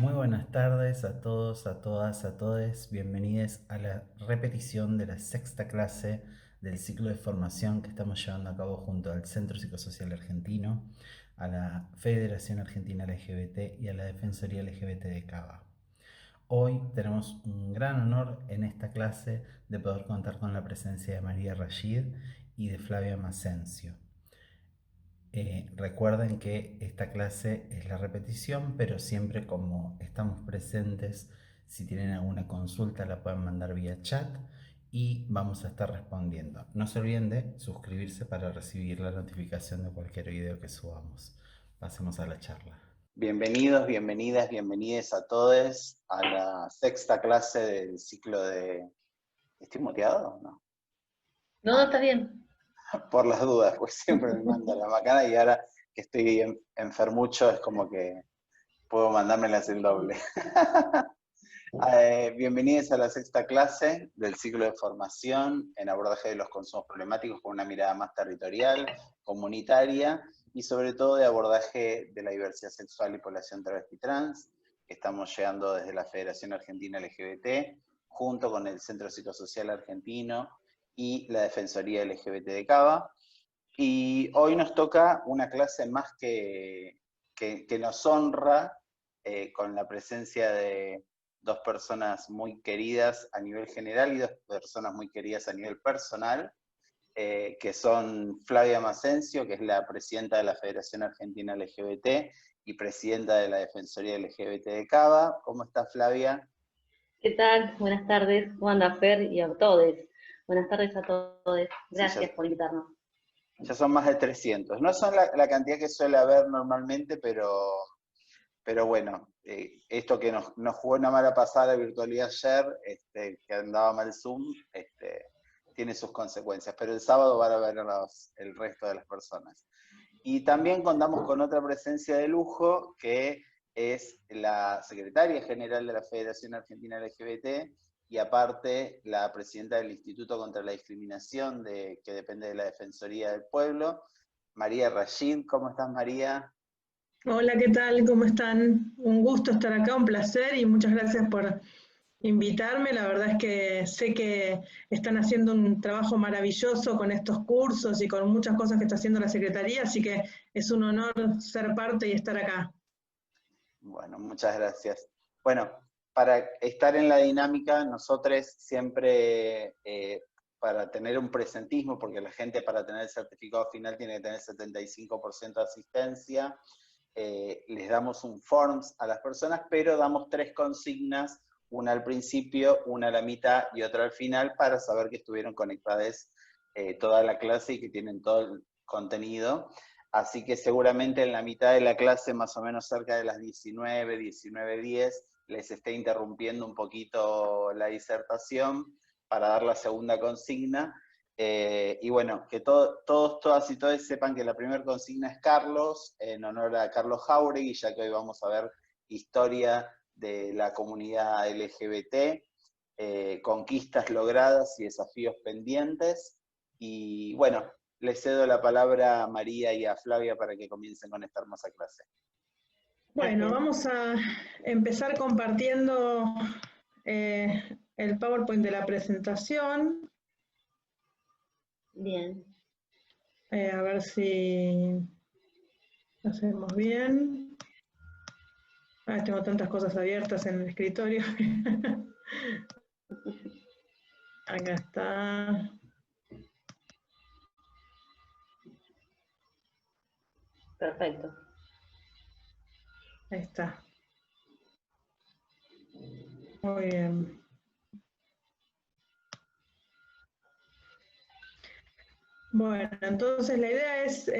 Muy buenas tardes a todos, a todas, a todes. Bienvenidos a la repetición de la sexta clase del ciclo de formación que estamos llevando a cabo junto al Centro Psicosocial Argentino, a la Federación Argentina LGBT y a la Defensoría LGBT de Cava. Hoy tenemos un gran honor en esta clase de poder contar con la presencia de María Rashid y de Flavia Masencio. Recuerden que esta clase es la repetición, pero siempre como estamos presentes, si tienen alguna consulta la pueden mandar vía chat y vamos a estar respondiendo. No se olviden de suscribirse para recibir la notificación de cualquier video que subamos. Pasemos a la charla. Bienvenidos, bienvenidas, bienvenides a todos a la sexta clase del ciclo de... ¿Estoy muteado o no? No, está bien. Por las dudas, pues siempre me manda la macana y ahora que estoy enfermucho es como que puedo mandármelas el doble. Bienvenidos a la sexta clase del ciclo de formación en abordaje de los consumos problemáticos con una mirada más territorial, comunitaria y sobre todo de abordaje de la diversidad sexual y población travesti trans. Estamos llegando desde la Federación Argentina LGBT, junto con el Centro Psicosocial Argentino y la Defensoría LGBT de Cava. Y hoy nos toca una clase más que nos honra con la presencia de dos personas muy queridas a nivel general y dos personas muy queridas a nivel personal, que son Flavia Masencio, que es la presidenta de la Federación Argentina LGBT y presidenta de la Defensoría LGBT de Cava. ¿Cómo está, Flavia? ¿Qué tal? Buenas tardes. ¿Cómo anda Fer y a todos? Buenas tardes a todos. Sí, Gracias por invitarnos. ya son más de 300. No son la cantidad que suele haber normalmente, pero bueno, esto que nos jugó una mala pasada la virtualidad ayer, que andaba mal Zoom, tiene sus consecuencias. Pero el sábado van a ver el resto de las personas. Y también contamos con otra presencia de lujo, que es la secretaria general de la Federación Argentina LGBT y aparte la presidenta del Instituto contra la Discriminación, que depende de la Defensoría del Pueblo, María Rashid. ¿Cómo estás, María? Hola, ¿qué tal? ¿Cómo están? Un gusto estar acá, un placer y muchas gracias por invitarme. La verdad es que sé que están haciendo un trabajo maravilloso con estos cursos y con muchas cosas que está haciendo la Secretaría, así que es un honor ser parte y estar acá. Bueno, muchas gracias. Bueno, para estar en la dinámica, nosotros siempre, para tener un presentismo, porque la gente para tener el certificado final tiene que tener 75% de asistencia, les damos un forms a las personas, pero damos 3 consignas, una al principio, una a la mitad y otra al final, para saber que estuvieron conectadas toda la clase y que tienen todo el contenido. Así que seguramente en la mitad de la clase, más o menos cerca de las 19, 19:10, les esté interrumpiendo un poquito la disertación para dar la segunda consigna. Y bueno, que todos, todas y todos sepan que la primera consigna es Carlos, en honor a Carlos Jauregui, ya que hoy vamos a ver historia de la comunidad LGBT, conquistas logradas y desafíos pendientes. Y bueno, les cedo la palabra a María y a Flavia para que comiencen con esta hermosa clase. Bueno, vamos a empezar compartiendo el PowerPoint de la presentación. Bien. A ver si lo hacemos bien. Tengo tantas cosas abiertas en el escritorio. Acá está. Perfecto. Ahí está. Muy bien. Bueno, entonces la idea es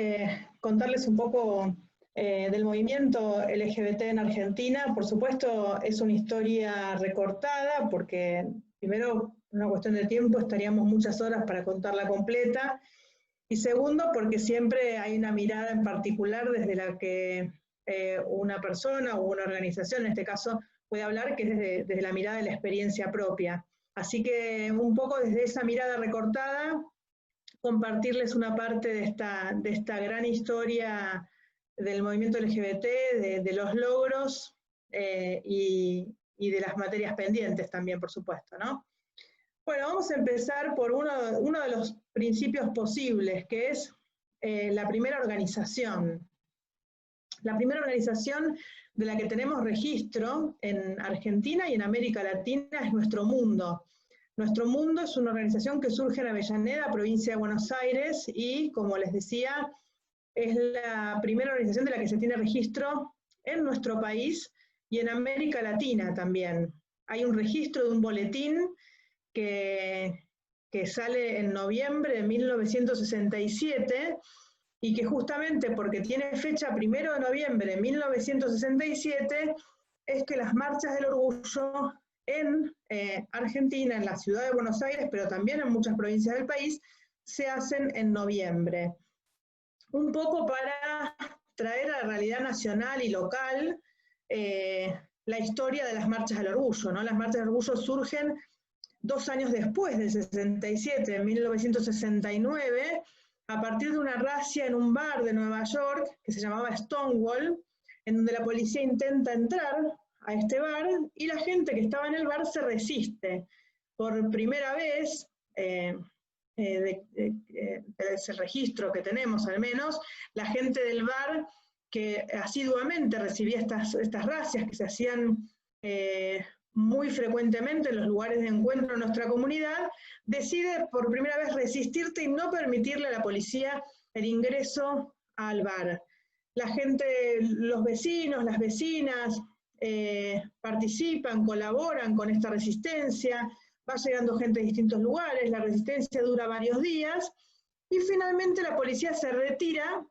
contarles un poco del movimiento LGBT en Argentina. Por supuesto, es una historia recortada porque, primero, por una cuestión de tiempo, estaríamos muchas horas para contarla completa. Y segundo, porque siempre hay una mirada en particular desde la que una persona o una organización, en este caso, puede hablar, que es desde la mirada de la experiencia propia. Así que un poco desde esa mirada recortada, compartirles una parte de esta gran historia del movimiento LGBT, de los logros y de las materias pendientes también, por supuesto, ¿no? Bueno, vamos a empezar por uno de los principios posibles, que es la primera organización. La primera organización de la que tenemos registro en Argentina y en América Latina es Nuestro Mundo. Nuestro Mundo es una organización que surge en Avellaneda, provincia de Buenos Aires, y como les decía, es la primera organización de la que se tiene registro en nuestro país y en América Latina también. Hay un registro de un boletín que sale en noviembre de 1967, y que justamente porque tiene fecha 1 de noviembre de 1967, es que las marchas del orgullo en Argentina, en la ciudad de Buenos Aires, pero también en muchas provincias del país, se hacen en noviembre. Un poco para traer a la realidad nacional y local la historia de las marchas del orgullo, ¿no? Las marchas del orgullo surgen 2 años después del 67, en 1969, a partir de una razzia en un bar de Nueva York que se llamaba Stonewall, en donde la policía intenta entrar a este bar y la gente que estaba en el bar se resiste. Por primera vez, ese registro que tenemos al menos, la gente del bar que asiduamente recibía estas razzias que se hacían muy frecuentemente en los lugares de encuentro de nuestra comunidad, decide por primera vez resistirte y no permitirle a la policía el ingreso al bar. La gente, los vecinos, las vecinas, participan, colaboran con esta resistencia, va llegando gente de distintos lugares, la resistencia dura varios días, y finalmente la policía se retira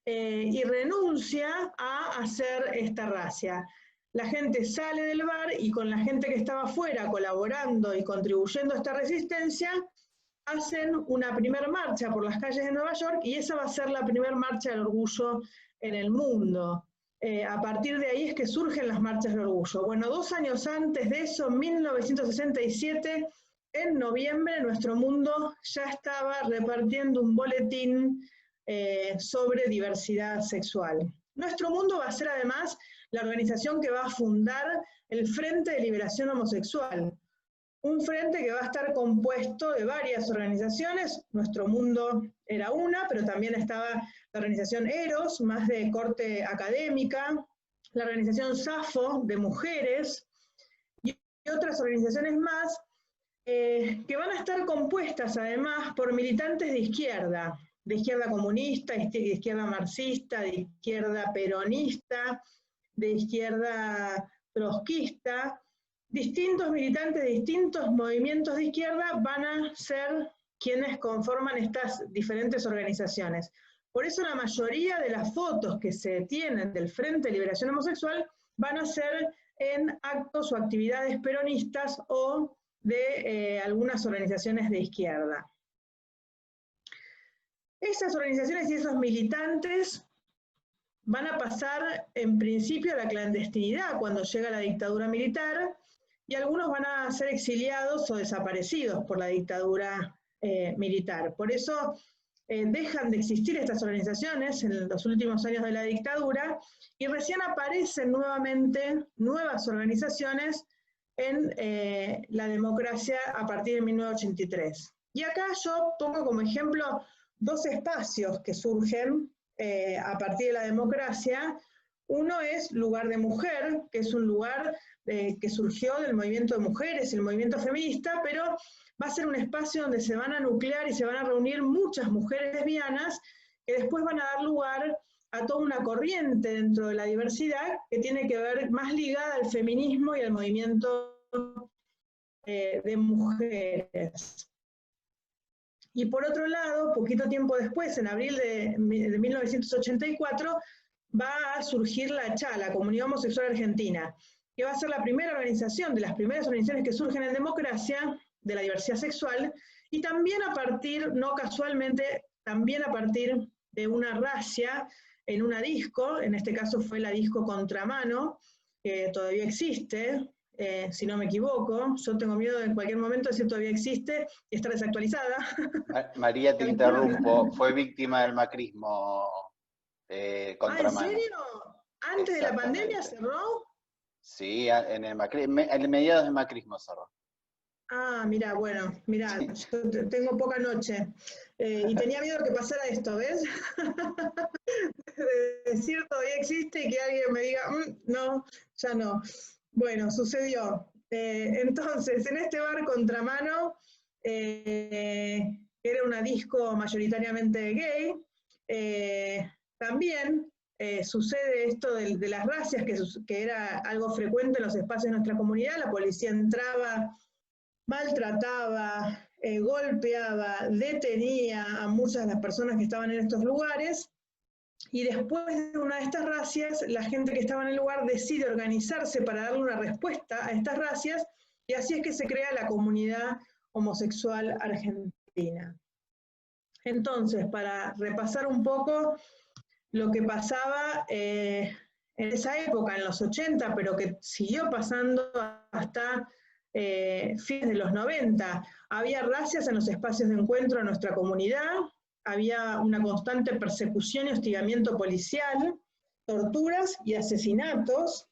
y renuncia a hacer esta razzia. La gente sale del bar y con la gente que estaba afuera colaborando y contribuyendo a esta resistencia, hacen una primera marcha por las calles de Nueva York, y esa va a ser la primera marcha del orgullo en el mundo. A partir de ahí es que surgen las marchas del orgullo. Bueno, 2 años antes de eso, en 1967, en noviembre, Nuestro Mundo ya estaba repartiendo un boletín sobre diversidad sexual. Nuestro Mundo va a ser además la organización que va a fundar el Frente de Liberación Homosexual, un frente que va a estar compuesto de varias organizaciones. Nuestro Mundo era una, pero también estaba la organización Eros, más de corte académica, la organización SAFO, de mujeres, y otras organizaciones más, que van a estar compuestas además por militantes de izquierda comunista, de izquierda marxista, de izquierda peronista, de izquierda trotskista. Distintos militantes de distintos movimientos de izquierda van a ser quienes conforman estas diferentes organizaciones. Por eso la mayoría de las fotos que se tienen del Frente de Liberación Homosexual van a ser en actos o actividades peronistas o de algunas organizaciones de izquierda. Esas organizaciones y esos militantes van a pasar en principio a la clandestinidad cuando llega la dictadura militar, y algunos van a ser exiliados o desaparecidos por la dictadura militar. Por eso dejan de existir estas organizaciones en los últimos años de la dictadura, y recién aparecen nuevamente nuevas organizaciones en la democracia a partir de 1983. Y acá yo pongo como ejemplo 2 espacios que surgen a partir de la democracia. Uno es Lugar de Mujer, que es un lugar que surgió del movimiento de mujeres, el movimiento feminista, pero va a ser un espacio donde se van a nuclear y se van a reunir muchas mujeres lesbianas que después van a dar lugar a toda una corriente dentro de la diversidad que tiene que ver más ligada al feminismo y al movimiento de mujeres. Y por otro lado, poquito tiempo después, en abril de 1984, va a surgir la CHA, la Comunidad Homosexual Argentina, que va a ser la primera organización, de las primeras organizaciones que surgen en democracia, de la diversidad sexual, y también a partir, no casualmente, también a partir de una razzia en una disco, en este caso fue la disco Contramano, que todavía existe, si no me equivoco. Yo tengo miedo de en cualquier momento decir todavía existe y estar desactualizada. María, te interrumpo, fue víctima del macrismo. Contramano. ¿En serio? ¿Antes de la pandemia cerró? Sí, en el mediados del macrismo cerró. Ah, mira, bueno, mira, yo tengo poca noche y tenía miedo que pasara esto, ¿ves? De decir todavía existe y que alguien me diga, no, ya no. Bueno, sucedió. Entonces, en este bar Contramano, era una disco mayoritariamente gay, también sucede esto de las racias, que era algo frecuente en los espacios de nuestra comunidad. La policía entraba, maltrataba, golpeaba, detenía a muchas de las personas que estaban en estos lugares, y después de una de estas racias, la gente que estaba en el lugar decide organizarse para darle una respuesta a estas racias, y así es que se crea la comunidad homosexual argentina. Entonces, para repasar un poco lo que pasaba en esa época, en los 80, pero que siguió pasando hasta fines de los 90, había racias en los espacios de encuentro de nuestra comunidad, había una constante persecución y hostigamiento policial, torturas y asesinatos,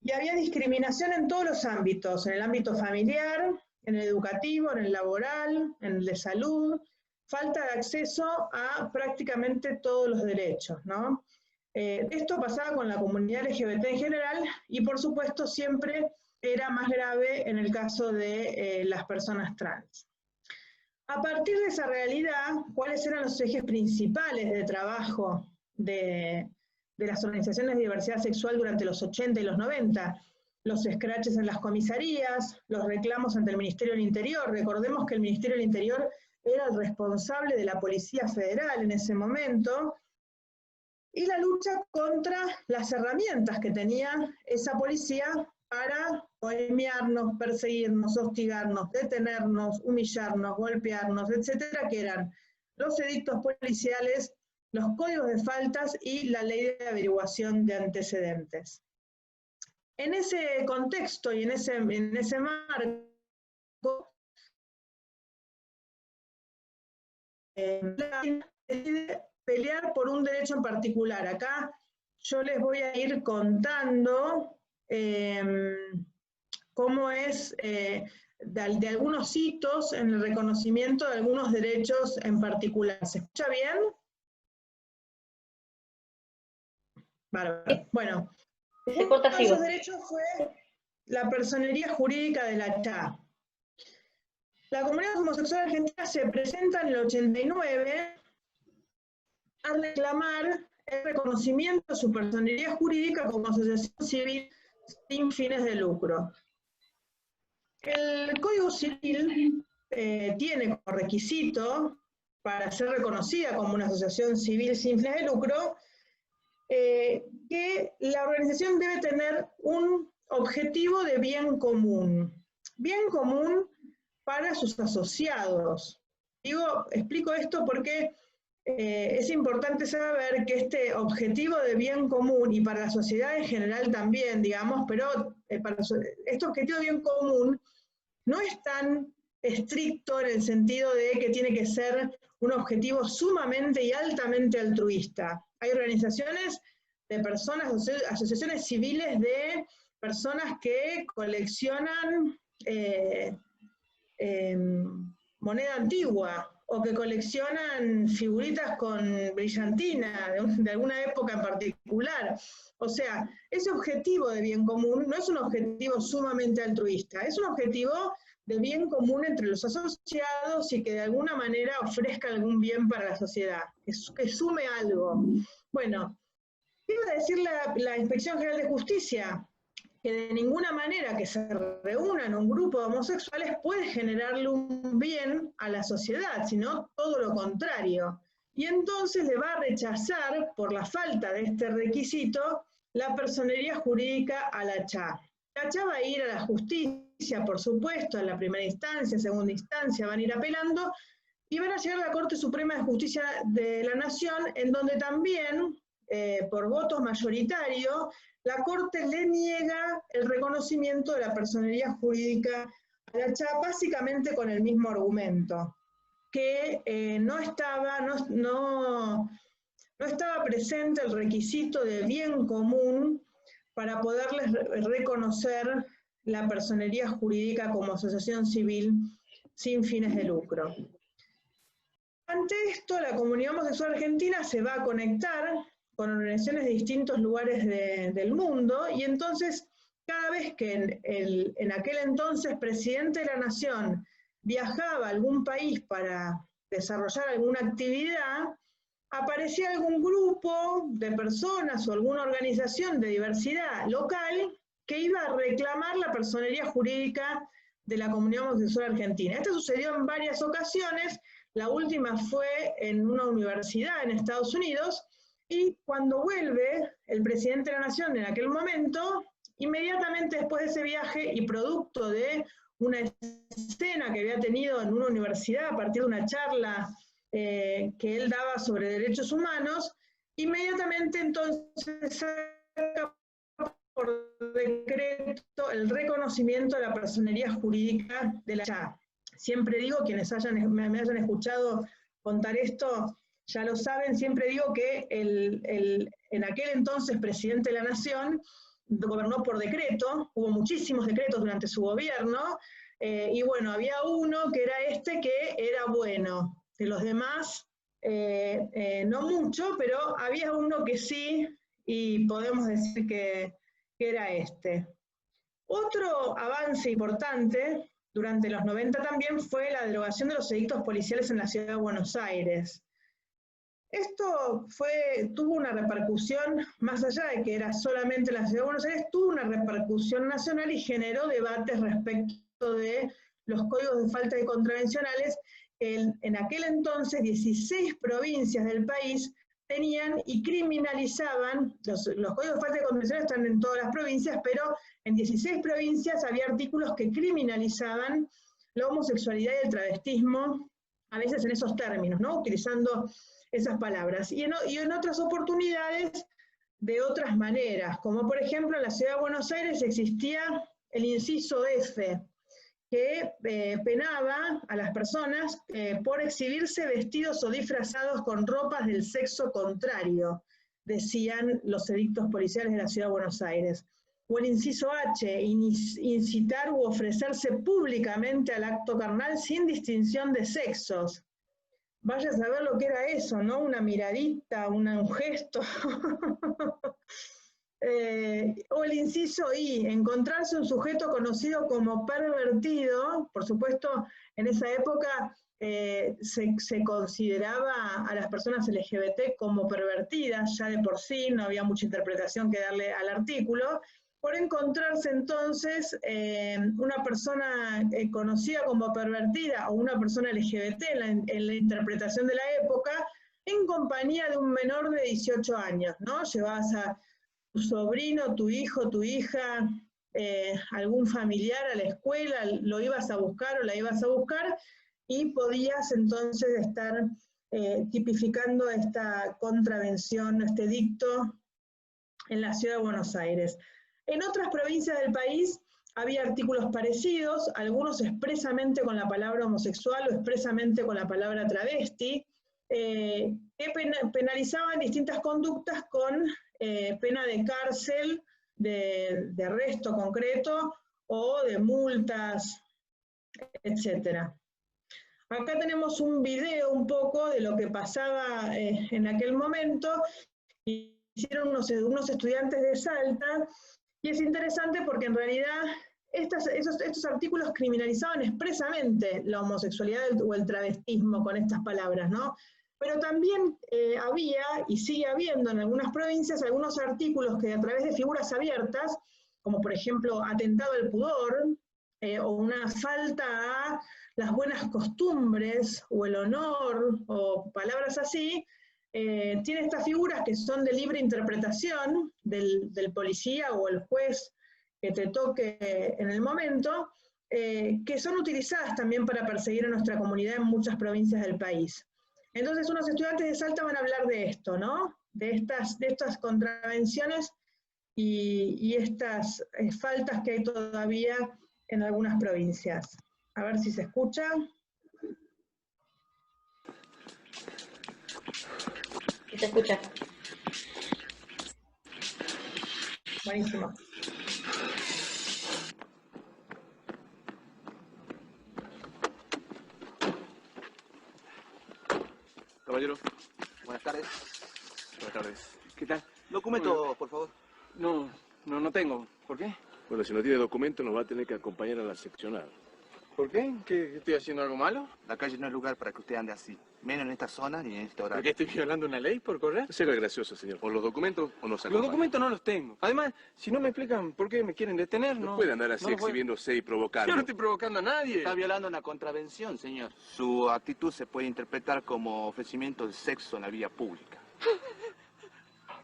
y había discriminación en todos los ámbitos, en el ámbito familiar, en el educativo, en el laboral, en el de salud, falta de acceso a prácticamente todos los derechos, ¿no? Esto pasaba con la comunidad LGBT en general, y por supuesto siempre era más grave en el caso de las personas trans. A partir de esa realidad, ¿cuáles eran los ejes principales de trabajo de las organizaciones de diversidad sexual durante los 80 y los 90? Los escraches en las comisarías, los reclamos ante el Ministerio del Interior. Recordemos que el Ministerio del Interior era el responsable de la Policía Federal en ese momento, y la lucha contra las herramientas que tenía esa policía para coimearnos, perseguirnos, hostigarnos, detenernos, humillarnos, golpearnos, etcétera, que eran los edictos policiales, los códigos de faltas y la ley de averiguación de antecedentes. En ese contexto y en ese marco, decide pelear por un derecho en particular. Acá yo les voy a ir contando cómo es de algunos hitos en el reconocimiento de algunos derechos en particular. ¿Se escucha bien? Bárbaro. Bueno, uno de esos derechos fue la personería jurídica de la CHA. La comunidad homosexual argentina se presenta en el 89 a reclamar el reconocimiento de su personería jurídica como asociación civil sin fines de lucro. El Código Civil tiene como requisito para ser reconocida como una asociación civil sin fines de lucro que la organización debe tener un objetivo de bien común para sus asociados. Explico esto porque es importante saber que este objetivo de bien común, y para la sociedad en general también, digamos, pero este objetivo de bien común no es tan estricto en el sentido de que tiene que ser un objetivo sumamente y altamente altruista. Hay organizaciones de personas, asociaciones civiles de personas que coleccionan moneda antigua, o que coleccionan figuritas con brillantina de alguna época en particular. O sea, ese objetivo de bien común no es un objetivo sumamente altruista, es un objetivo de bien común entre los asociados y que de alguna manera ofrezca algún bien para la sociedad, que sume algo. Bueno, ¿qué iba a decir la Inspección General de Justicia? Que de ninguna manera que se reúnan un grupo de homosexuales puede generarle un bien a la sociedad, sino todo lo contrario. Y entonces le va a rechazar, por la falta de este requisito, la personería jurídica a la CHA. La CHA va a ir a la justicia, por supuesto, en la primera instancia, segunda instancia, van a ir apelando, y van a llegar a la Corte Suprema de Justicia de la Nación, en donde también, por votos mayoritarios, la Corte le niega el reconocimiento de la personería jurídica a la CHA, básicamente con el mismo argumento, que no estaba presente el requisito de bien común para poderles reconocer la personería jurídica como asociación civil sin fines de lucro. Ante esto, la comunidad homosexual argentina se va a conectar con organizaciones de distintos lugares del mundo, y entonces cada vez que en aquel entonces presidente de la Nación viajaba a algún país para desarrollar alguna actividad, aparecía algún grupo de personas o alguna organización de diversidad local que iba a reclamar la personería jurídica de la comunidad homosexual argentina. Esto sucedió en varias ocasiones. La última fue en una universidad en Estados Unidos, y cuando vuelve el presidente de la Nación en aquel momento, inmediatamente después de ese viaje y producto de una escena que había tenido en una universidad a partir de una charla que él daba sobre derechos humanos, inmediatamente entonces saca por decreto el reconocimiento de la personería jurídica de la CHA. Siempre digo, quienes me hayan escuchado contar esto, ya lo saben, siempre digo que en aquel entonces presidente de la Nación gobernó por decreto, hubo muchísimos decretos durante su gobierno, y bueno, había uno que era este que era bueno, de los demás no mucho, pero había uno que sí, y podemos decir que era este. Otro avance importante durante los 90 también fue la derogación de los edictos policiales en la ciudad de Buenos Aires. Esto tuvo una repercusión, más allá de que era solamente la ciudad de Buenos Aires, tuvo una repercusión nacional y generó debates respecto de los códigos de falta de contravencionales. En aquel entonces, 16 provincias del país tenían y criminalizaban, los códigos de falta de contravencionales están en todas las provincias, pero en 16 provincias había artículos que criminalizaban la homosexualidad y el travestismo, a veces en esos términos, ¿no? Utilizando esas palabras. Y en otras oportunidades, de otras maneras, como por ejemplo en la ciudad de Buenos Aires existía el inciso F, que penaba a las personas por exhibirse vestidos o disfrazados con ropas del sexo contrario, decían los edictos policiales de la ciudad de Buenos Aires. O el inciso H, incitar u ofrecerse públicamente al acto carnal sin distinción de sexos. Vaya a saber lo que era eso, ¿no? Una miradita, un gesto. O el inciso I, encontrarse un sujeto conocido como pervertido. Por supuesto, en esa época se consideraba a las personas LGBT como pervertidas, ya de por sí, no había mucha interpretación que darle al artículo. Por encontrarse entonces una persona conocida como pervertida o una persona LGBT en la interpretación de la época, en compañía de un menor de 18 años, ¿no? Llevabas a tu sobrino, tu hijo, tu hija, algún familiar a la escuela, lo ibas a buscar o la ibas a buscar, y podías entonces estar tipificando esta contravención, este edicto en la ciudad de Buenos Aires. En otras provincias del país había artículos parecidos, algunos expresamente con la palabra homosexual o expresamente con la palabra travesti, que penalizaban distintas conductas con pena de cárcel, de arresto concreto o de multas, etc. Acá tenemos un video un poco de lo que pasaba en aquel momento. Hicieron unos estudiantes de Salta, y es interesante porque en realidad estos artículos criminalizaban expresamente la homosexualidad o el travestismo con estas palabras, ¿no? Pero también había, y sigue habiendo en algunas provincias, algunos artículos que a través de figuras abiertas, como por ejemplo atentado al pudor, o una falta a las buenas costumbres, o el honor, o palabras así, tiene estas figuras que son de libre interpretación del policía o el juez que te toque en el momento, que son utilizadas también para perseguir a nuestra comunidad en muchas provincias del país. Entonces, unos estudiantes de Salta van a hablar de esto, ¿no? De estas contravenciones y estas faltas que hay todavía en algunas provincias. A ver si se escucha. Sí, se escucha. Buenísimo. Caballero, Buenas tardes. buenas tardes. ¿Qué tal? Documento, por favor. No tengo. ¿Por qué? Bueno, si no tiene documento nos va a tener que acompañar a la seccional. ¿Por qué? ¿Que estoy haciendo algo malo? La calle no es lugar para que usted ande así. Menos en esta zona ni en este ¿Por horario. qué estoy violando una ley por correr? No se haga gracioso, señor. ¿Por los documentos o nos acompaña? Los documentos no los tengo. Además, si no me explican por qué me quieren detener, No no... puede andar así no los voy- exhibiéndose y provocando. Yo no estoy provocando a nadie. Está violando una contravención, señor. Su actitud se puede interpretar como ofrecimiento de sexo en la vía pública.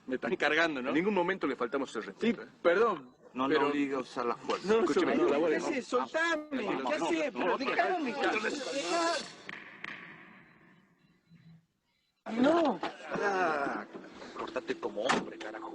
Me están cargando, ¿no? En ningún momento le faltamos el Sí, respeto. perdón. No pero... lo obligue a usar la fuerza. No, Escúcheme, no, no, la ¿qué voy a- haces? Soltame. ¿Qué haces? Pero dejame. No. Ah, cortate como hombre, carajo.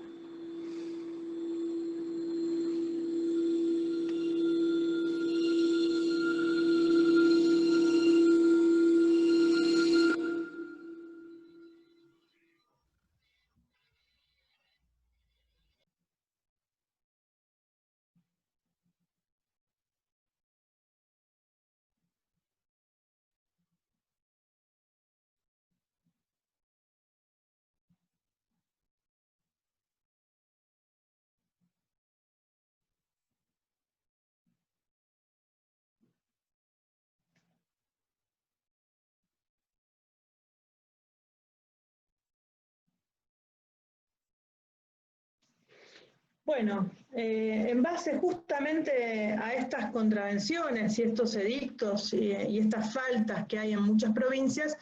Bueno, en base justamente a estas contravenciones y estos edictos y estas faltas que hay en muchas provincias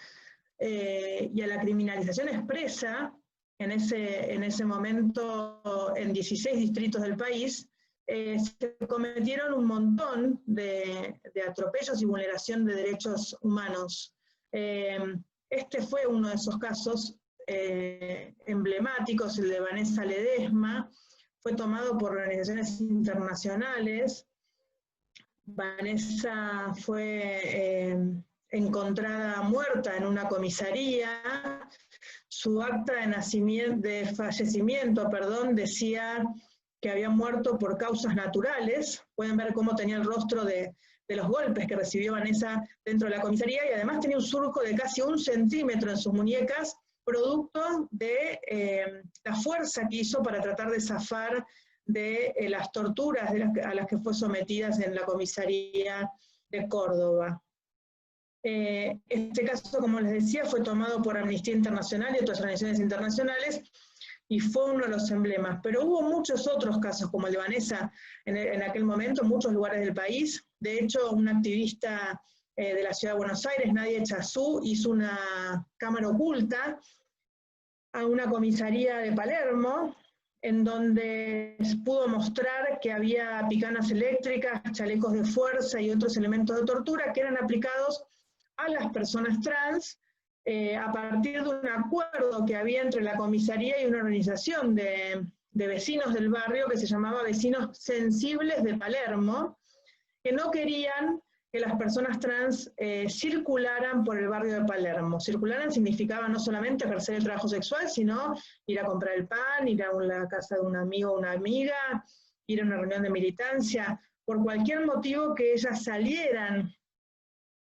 y a la criminalización expresa en ese momento en 16 distritos del país, se cometieron un montón de atropellos y vulneración de derechos humanos. Este fue uno de esos casos emblemáticos, el de Vanessa Ledesma. Fue tomado por organizaciones internacionales. Vanessa fue encontrada muerta en una comisaría. Su acta de fallecimiento, decía que había muerto por causas naturales. Pueden ver cómo tenía el rostro de los golpes que recibió Vanessa dentro de la comisaría, y además tenía un surco de casi 1 centímetro en sus muñecas, producto de la fuerza que hizo para tratar de zafar de las torturas a las que fue sometida en la comisaría de Córdoba. Este caso, como les decía, fue tomado por Amnistía Internacional y otras organizaciones internacionales, y fue uno de los emblemas. Pero hubo muchos otros casos, como el de Vanessa en aquel momento, en muchos lugares del país. De hecho, una activista de la Ciudad de Buenos Aires, Nadia Chazú, hizo una cámara oculta a una comisaría de Palermo, en donde pudo mostrar que había picanas eléctricas, chalecos de fuerza y otros elementos de tortura que eran aplicados a las personas trans a partir de un acuerdo que había entre la comisaría y una organización de vecinos del barrio que se llamaba Vecinos Sensibles de Palermo, que no querían que las personas trans circularan por el barrio de Palermo. Circularan significaba no solamente ejercer el trabajo sexual, sino ir a comprar el pan, ir a la casa de un amigo o una amiga, ir a una reunión de militancia, por cualquier motivo que ellas salieran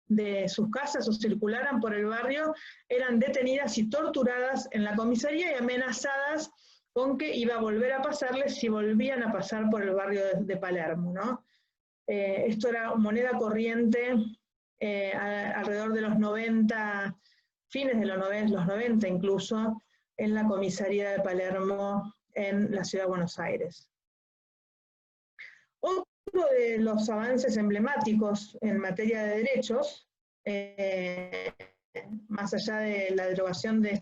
de sus casas o circularan por el barrio, eran detenidas y torturadas en la comisaría y amenazadas con que iba a volver a pasarles si volvían a pasar por el barrio de Palermo, ¿no? Esto era moneda corriente alrededor de los 90, fines de los 90 incluso, en la comisaría de Palermo en la Ciudad de Buenos Aires. Otro de los avances emblemáticos en materia de derechos, más allá de la derogación de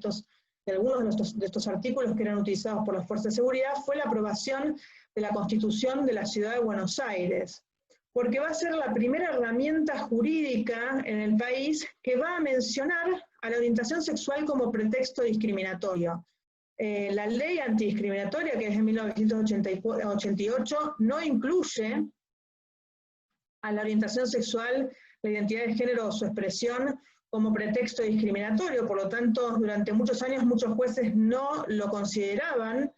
algunos de estos artículos que eran utilizados por las fuerzas de seguridad, fue la aprobación de la Constitución de la Ciudad de Buenos Aires, porque va a ser la primera herramienta jurídica en el país que va a mencionar a la orientación sexual como pretexto discriminatorio. La ley antidiscriminatoria, que es de 1988, no incluye a la orientación sexual, la identidad de género o su expresión como pretexto discriminatorio. Por lo tanto, durante muchos años muchos jueces no lo consideraban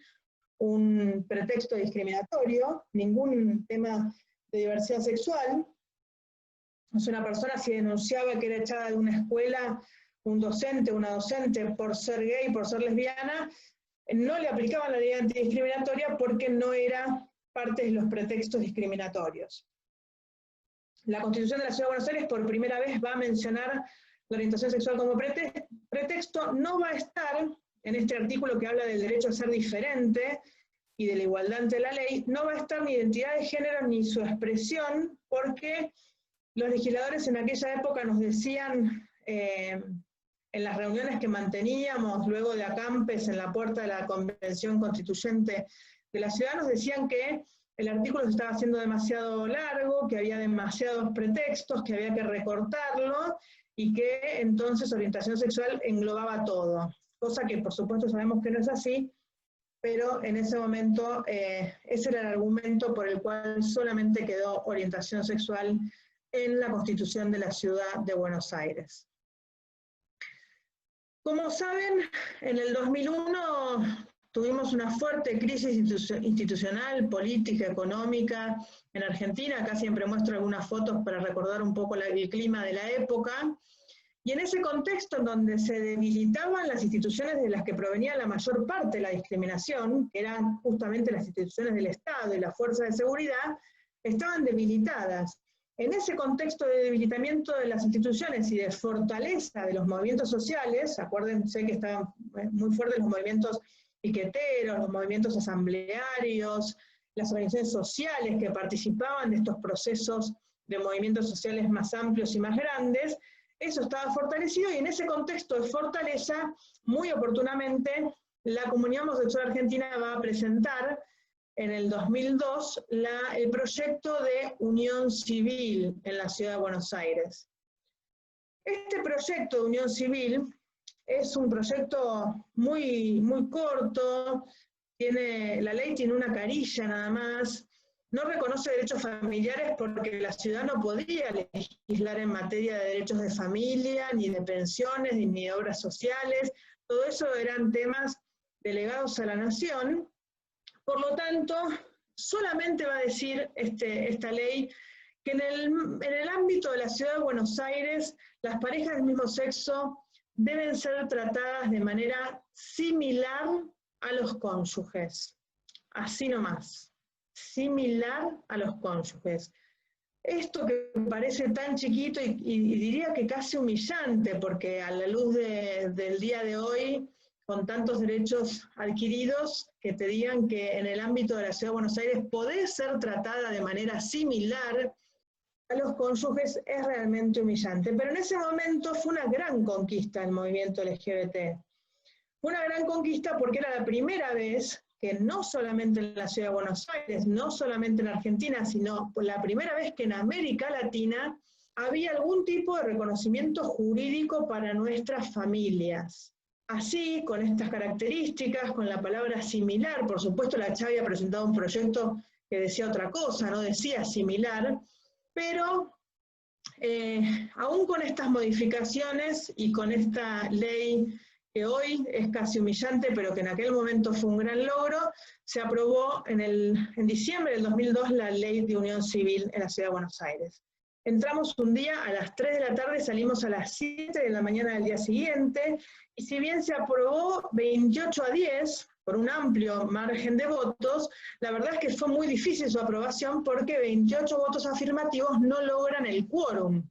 un pretexto discriminatorio, ningún tema de diversidad sexual. Es una persona, si denunciaba que era echada de una escuela, un docente, una docente, por ser gay, por ser lesbiana, no le aplicaban la ley antidiscriminatoria porque no era parte de los pretextos discriminatorios. La Constitución de la Ciudad de Buenos Aires por primera vez va a mencionar la orientación sexual como pretexto, no va a estar en este artículo que habla del derecho a ser diferente y de la igualdad ante la ley, no va a estar ni identidad de género ni su expresión, porque los legisladores en aquella época nos decían, en las reuniones que manteníamos luego de acampes en la puerta de la Convención Constituyente de la ciudad, nos decían que el artículo se estaba haciendo demasiado largo, que había demasiados pretextos, que había que recortarlo, y que entonces orientación sexual englobaba todo. Cosa que por supuesto sabemos que no es así, pero en ese momento ese era el argumento por el cual solamente quedó orientación sexual en la Constitución de la Ciudad de Buenos Aires. Como saben, en el 2001 tuvimos una fuerte crisis institucional, política, económica en Argentina. Acá siempre muestro algunas fotos para recordar un poco el clima de la época. Y en ese contexto en donde se debilitaban las instituciones de las que provenía la mayor parte de la discriminación, que eran justamente las instituciones del Estado y las fuerzas de seguridad, estaban debilitadas. En ese contexto de debilitamiento de las instituciones y de fortaleza de los movimientos sociales, acuérdense que estaban muy fuertes los movimientos piqueteros, los movimientos asamblearios, las organizaciones sociales que participaban de estos procesos de movimientos sociales más amplios y más grandes, eso estaba fortalecido, y en ese contexto de fortaleza, muy oportunamente, la Comunidad Homosexual Argentina va a presentar en el 2002 el proyecto de unión civil en la Ciudad de Buenos Aires. Este proyecto de unión civil es un proyecto muy corto, la ley tiene una carilla nada más, no reconoce derechos familiares porque la ciudad no podía legislar en materia de derechos de familia, ni de pensiones, ni de obras sociales, todo eso eran temas delegados a la nación. Por lo tanto, solamente va a decir esta ley que en el ámbito de la Ciudad de Buenos Aires, las parejas del mismo sexo deben ser tratadas de manera similar a los cónyuges. Así nomás, similar a los cónyuges. Esto que parece tan chiquito y diría que casi humillante, porque a la luz del día de hoy, con tantos derechos adquiridos, que te digan que en el ámbito de la Ciudad de Buenos Aires podés ser tratada de manera similar a los cónyuges es realmente humillante. Pero en ese momento fue una gran conquista el movimiento LGBT. Fue una gran conquista porque era la primera vez que no solamente en la Ciudad de Buenos Aires, no solamente en Argentina, sino por la primera vez que en América Latina había algún tipo de reconocimiento jurídico para nuestras familias. Así, con estas características, con la palabra similar, por supuesto la CHA había presentado un proyecto que decía otra cosa, no decía similar, pero aún con estas modificaciones y con esta ley que hoy es casi humillante, pero que en aquel momento fue un gran logro, se aprobó en diciembre del 2002 la ley de unión civil en la Ciudad de Buenos Aires. Entramos un día a las 3 de la tarde, salimos a las 7 de la mañana del día siguiente, y si bien se aprobó 28-10, por un amplio margen de votos, la verdad es que fue muy difícil su aprobación porque 28 votos afirmativos no logran el quórum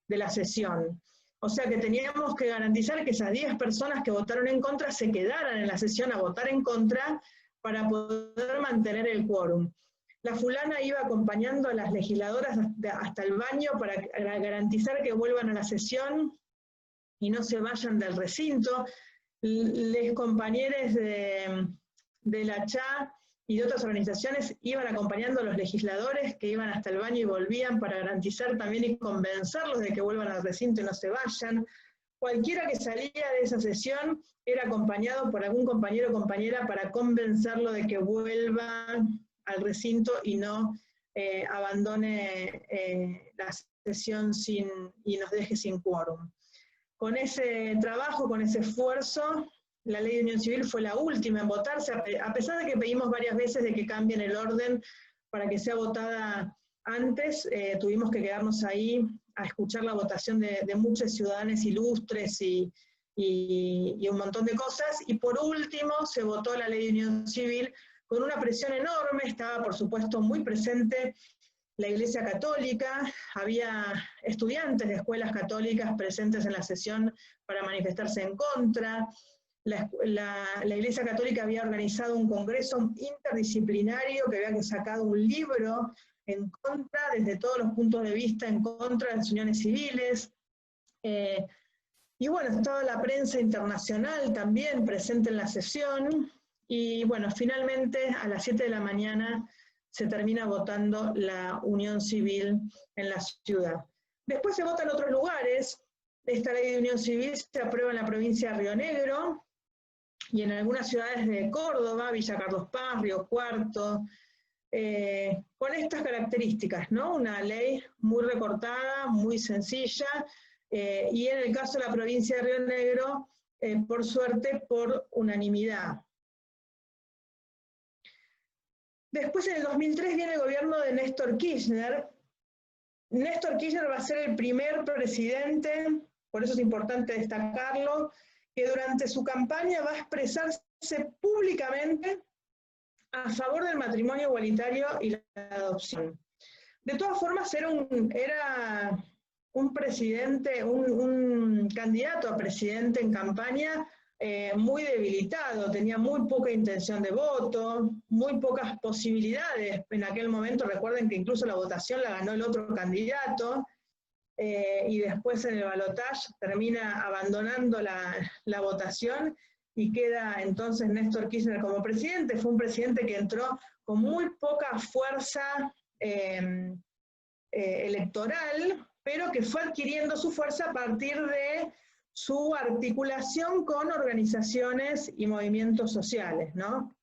de la sesión. O sea que teníamos que garantizar que esas 10 personas que votaron en contra se quedaran en la sesión a votar en contra para poder mantener el quórum. La fulana iba acompañando a las legisladoras hasta el baño para garantizar que vuelvan a la sesión y no se vayan del recinto. Les compañeros de la CHA y de otras organizaciones iban acompañando a los legisladores que iban hasta el baño y volvían para garantizar también y convencerlos de que vuelvan al recinto y no se vayan. Cualquiera que salía de esa sesión era acompañado por algún compañero o compañera para convencerlo de que vuelva al recinto y no abandone la sesión y nos deje sin quórum. Con ese trabajo, con ese esfuerzo, la ley de unión civil fue la última en votarse, a pesar de que pedimos varias veces de que cambien el orden para que sea votada antes, tuvimos que quedarnos ahí a escuchar la votación de muchos ciudadanos ilustres y un montón de cosas, y por último se votó la ley de unión civil con una presión enorme. Estaba por supuesto muy presente la Iglesia Católica, había estudiantes de escuelas católicas presentes en la sesión para manifestarse en contra. La Iglesia Católica había organizado un congreso interdisciplinario que había sacado un libro en contra, desde todos los puntos de vista, en contra de las uniones civiles. Y bueno, estaba la prensa internacional también presente en la sesión, y bueno, finalmente a las 7 de la mañana se termina votando la unión civil en la ciudad. Después se vota en otros lugares. Esta ley de unión civil se aprueba en la provincia de Río Negro y en algunas ciudades de Córdoba, Villa Carlos Paz, Río Cuarto, con estas características, ¿no? Una ley muy recortada, muy sencilla, y en el caso de la provincia de Río Negro, por suerte, por unanimidad. Después, en el 2003, viene el gobierno de Néstor Kirchner. Néstor Kirchner va a ser el primer presidente, por eso es importante destacarlo, que durante su campaña va a expresarse públicamente a favor del matrimonio igualitario y la adopción. De todas formas, era un presidente, un candidato a presidente en campaña muy debilitado, tenía muy poca intención de voto, muy pocas posibilidades. En aquel momento, recuerden que incluso la votación la ganó el otro candidato, y después en el balotaje termina abandonando la votación y queda entonces Néstor Kirchner como presidente. Fue un presidente que entró con muy poca fuerza electoral, pero que fue adquiriendo su fuerza a partir de su articulación con organizaciones y movimientos sociales, ¿no?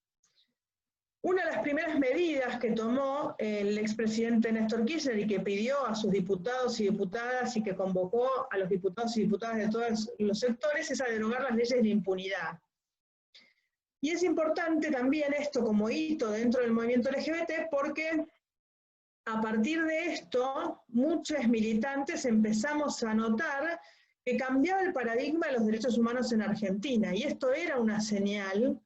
Una de las primeras medidas que tomó el expresidente Néstor Kirchner y que pidió a sus diputados y diputadas y que convocó a los diputados y diputadas de todos los sectores es a derogar las leyes de impunidad. Y es importante también esto como hito dentro del movimiento LGBT porque a partir de esto muchos militantes empezamos a notar que cambiaba el paradigma de los derechos humanos en Argentina, y esto era una señal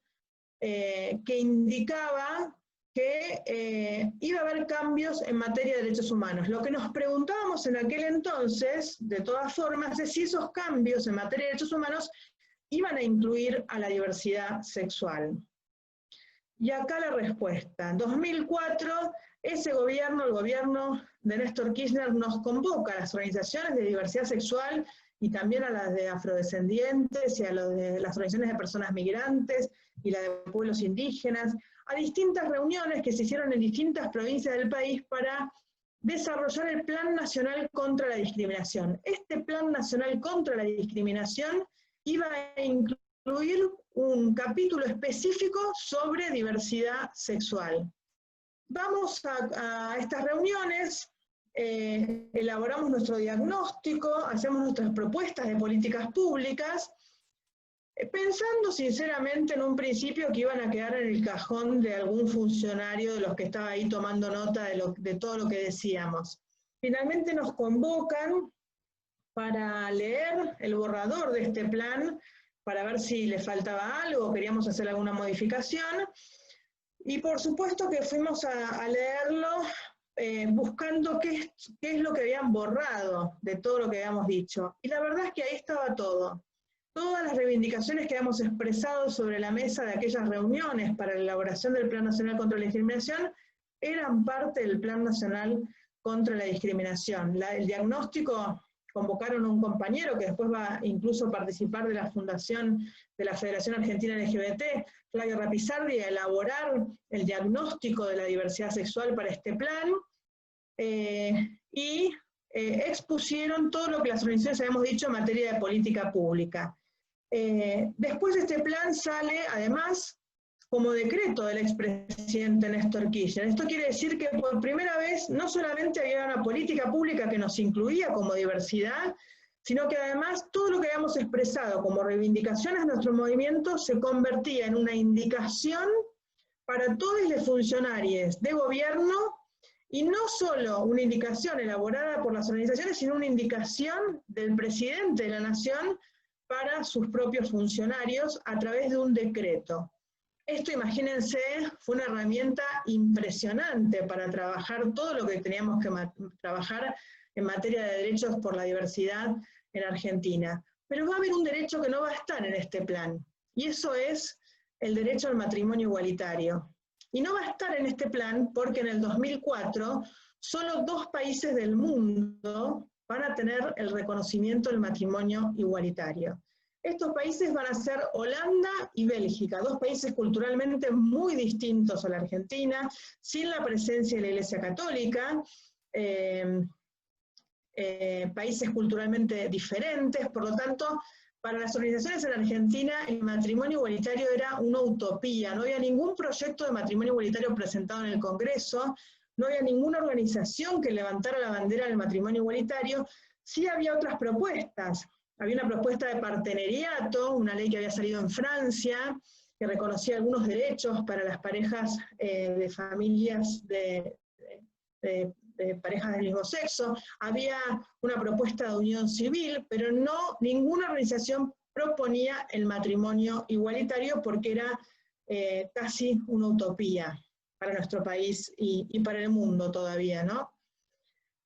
que indicaba que iba a haber cambios en materia de derechos humanos. Lo que nos preguntábamos en aquel entonces, de todas formas, es si esos cambios en materia de derechos humanos iban a incluir a la diversidad sexual. Y acá la respuesta. En 2004, ese gobierno, el gobierno de Néstor Kirchner, nos convoca a las organizaciones de diversidad sexual y también a las de afrodescendientes y a las organizaciones de personas migrantes y la de pueblos indígenas, a distintas reuniones que se hicieron en distintas provincias del país para desarrollar el Plan Nacional contra la Discriminación. Este Plan Nacional contra la Discriminación iba a incluir un capítulo específico sobre diversidad sexual. Vamos a estas reuniones, elaboramos nuestro diagnóstico, hacemos nuestras propuestas de políticas públicas, pensando sinceramente en un principio que iban a quedar en el cajón de algún funcionario de los que estaba ahí tomando nota de todo lo que decíamos. Finalmente nos convocan para leer el borrador de este plan, para ver si le faltaba algo, queríamos hacer alguna modificación, y por supuesto que fuimos a leerlo buscando qué es lo que habían borrado de todo lo que habíamos dicho. Y la verdad es que ahí estaba todo. Todas las reivindicaciones que habíamos expresado sobre la mesa de aquellas reuniones para la elaboración del Plan Nacional contra la Discriminación eran parte del Plan Nacional contra la Discriminación. El diagnóstico, convocaron a un compañero que después va incluso a participar de la fundación de la Federación Argentina LGBT, Flavio Rapizardi, a elaborar el diagnóstico de la diversidad sexual para este plan, y expusieron todo lo que las organizaciones habíamos dicho en materia de política pública. Después este plan sale, además, como decreto del expresidente Néstor Kirchner. Esto quiere decir que por primera vez no solamente había una política pública que nos incluía como diversidad, sino que además todo lo que habíamos expresado como reivindicaciones de nuestro movimiento se convertía en una indicación para todos los funcionarios de gobierno, y no solo una indicación elaborada por las organizaciones, sino una indicación del presidente de la Nación para sus propios funcionarios a través de un decreto. Esto, imagínense, fue una herramienta impresionante para trabajar todo lo que teníamos que trabajar en materia de derechos por la diversidad en Argentina. Pero va a haber un derecho que no va a estar en este plan, y eso es el derecho al matrimonio igualitario. Y no va a estar en este plan porque en el 2004 solo 2 países del mundo van a tener el reconocimiento del matrimonio igualitario. Estos países van a ser Holanda y Bélgica, 2 países culturalmente muy distintos a la Argentina, sin la presencia de la Iglesia Católica, países culturalmente diferentes. Por lo tanto, para las organizaciones en Argentina el matrimonio igualitario era una utopía, no había ningún proyecto de matrimonio igualitario presentado en el Congreso, no había ninguna organización que levantara la bandera del matrimonio igualitario. Sí había otras propuestas. Había una propuesta de partenariato, una ley que había salido en Francia, que reconocía algunos derechos para las parejas de familias de parejas del mismo sexo. Había una propuesta de unión civil, pero no, ninguna organización proponía el matrimonio igualitario porque era casi una utopía para nuestro país y para el mundo todavía, ¿no?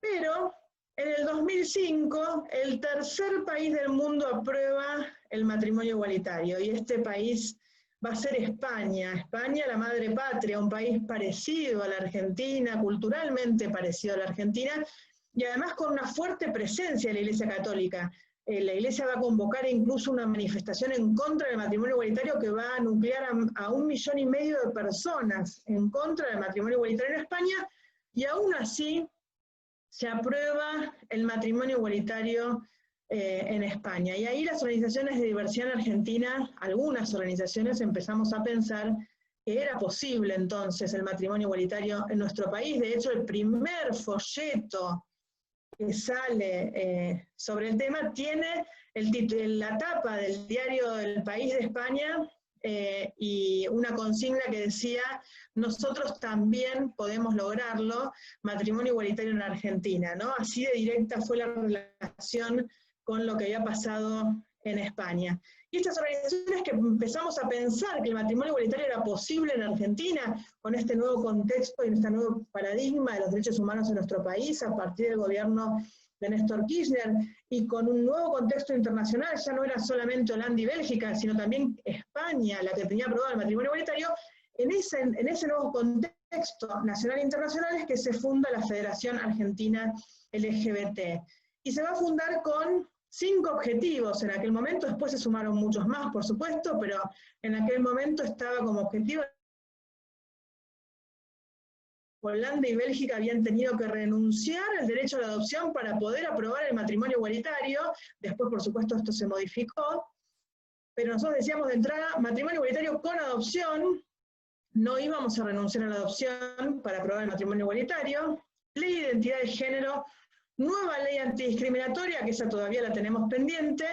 Pero en el 2005, el tercer país del mundo aprueba el matrimonio igualitario, y este país va a ser España. España, la madre patria, un país parecido a la Argentina, culturalmente parecido a la Argentina, y además con una fuerte presencia de la Iglesia Católica. La Iglesia va a convocar incluso una manifestación en contra del matrimonio igualitario que va a nuclear a 1,5 millones de personas en contra del matrimonio igualitario en España, y aún así se aprueba el matrimonio igualitario en España. Y ahí las organizaciones de diversidad en Argentina, algunas organizaciones, empezamos a pensar que era posible entonces el matrimonio igualitario en nuestro país. De hecho, el primer folleto que sale sobre el tema tiene la tapa del diario El País de España y una consigna que decía: nosotros también podemos lograrlo, matrimonio igualitario en Argentina, ¿no? Así de directa fue la relación con lo que había pasado en España. Y estas organizaciones que empezamos a pensar que el matrimonio igualitario era posible en Argentina, con este nuevo contexto y este nuevo paradigma de los derechos humanos en nuestro país, a partir del gobierno de Néstor Kirchner, y con un nuevo contexto internacional, ya no era solamente Holanda y Bélgica, sino también España, la que tenía aprobado el matrimonio igualitario. En ese nuevo contexto nacional e internacional es que se funda la Federación Argentina LGBT. Y se va a fundar con 5 objetivos en aquel momento. Después se sumaron muchos más, por supuesto, pero en aquel momento estaba como objetivo. Holanda y Bélgica habían tenido que renunciar al derecho a la adopción para poder aprobar el matrimonio igualitario. Después, por supuesto, esto se modificó, pero nosotros decíamos de entrada, matrimonio igualitario con adopción, no íbamos a renunciar a la adopción para aprobar el matrimonio igualitario. Ley de identidad de género, nueva ley antidiscriminatoria, que esa todavía la tenemos pendiente,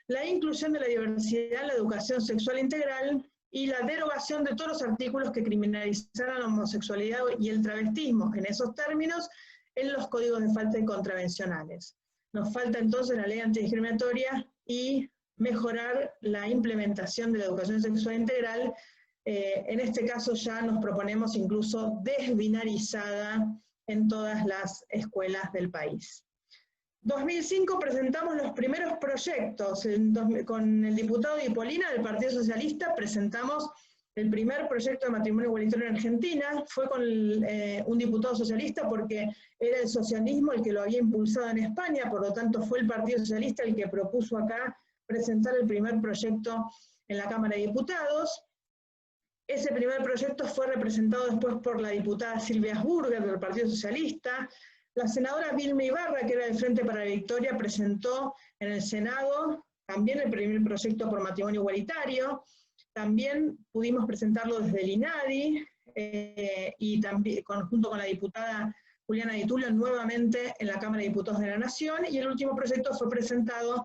la inclusión de la diversidad en la educación sexual integral y la derogación de todos los artículos que criminalizaran la homosexualidad y el travestismo, en esos términos, en los códigos de falta y contravencionales. Nos falta entonces la ley antidiscriminatoria y mejorar la implementación de la educación sexual integral. En este caso ya nos proponemos incluso desbinarizada en todas las escuelas del país. 2005 presentamos los primeros proyectos. Con el diputado Dipolina del Partido Socialista presentamos el primer proyecto de matrimonio igualitario en Argentina. Fue con un diputado socialista porque era el socialismo el que lo había impulsado en España, por lo tanto fue el Partido Socialista el que propuso acá presentar el primer proyecto en la Cámara de Diputados. Ese primer proyecto fue representado después por la diputada Silvia Asburger del Partido Socialista. La senadora Vilma Ibarra, que era del Frente para la Victoria, presentó en el Senado también el primer proyecto por matrimonio igualitario. También pudimos presentarlo desde el INADI y también junto con la diputada Juliana Di Tulio nuevamente en la Cámara de Diputados de la Nación, y el último proyecto fue presentado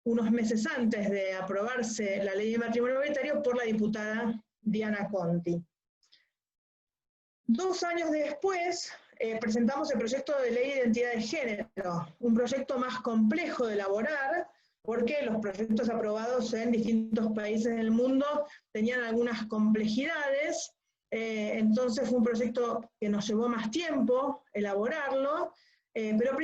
unos meses antes de aprobarse la ley de matrimonio igualitario por la diputada Diana Conti. 2 años después presentamos el proyecto de ley de identidad de género, un proyecto más complejo de elaborar, porque los proyectos aprobados en distintos países del mundo tenían algunas complejidades, entonces fue un proyecto que nos llevó más tiempo elaborarlo, pero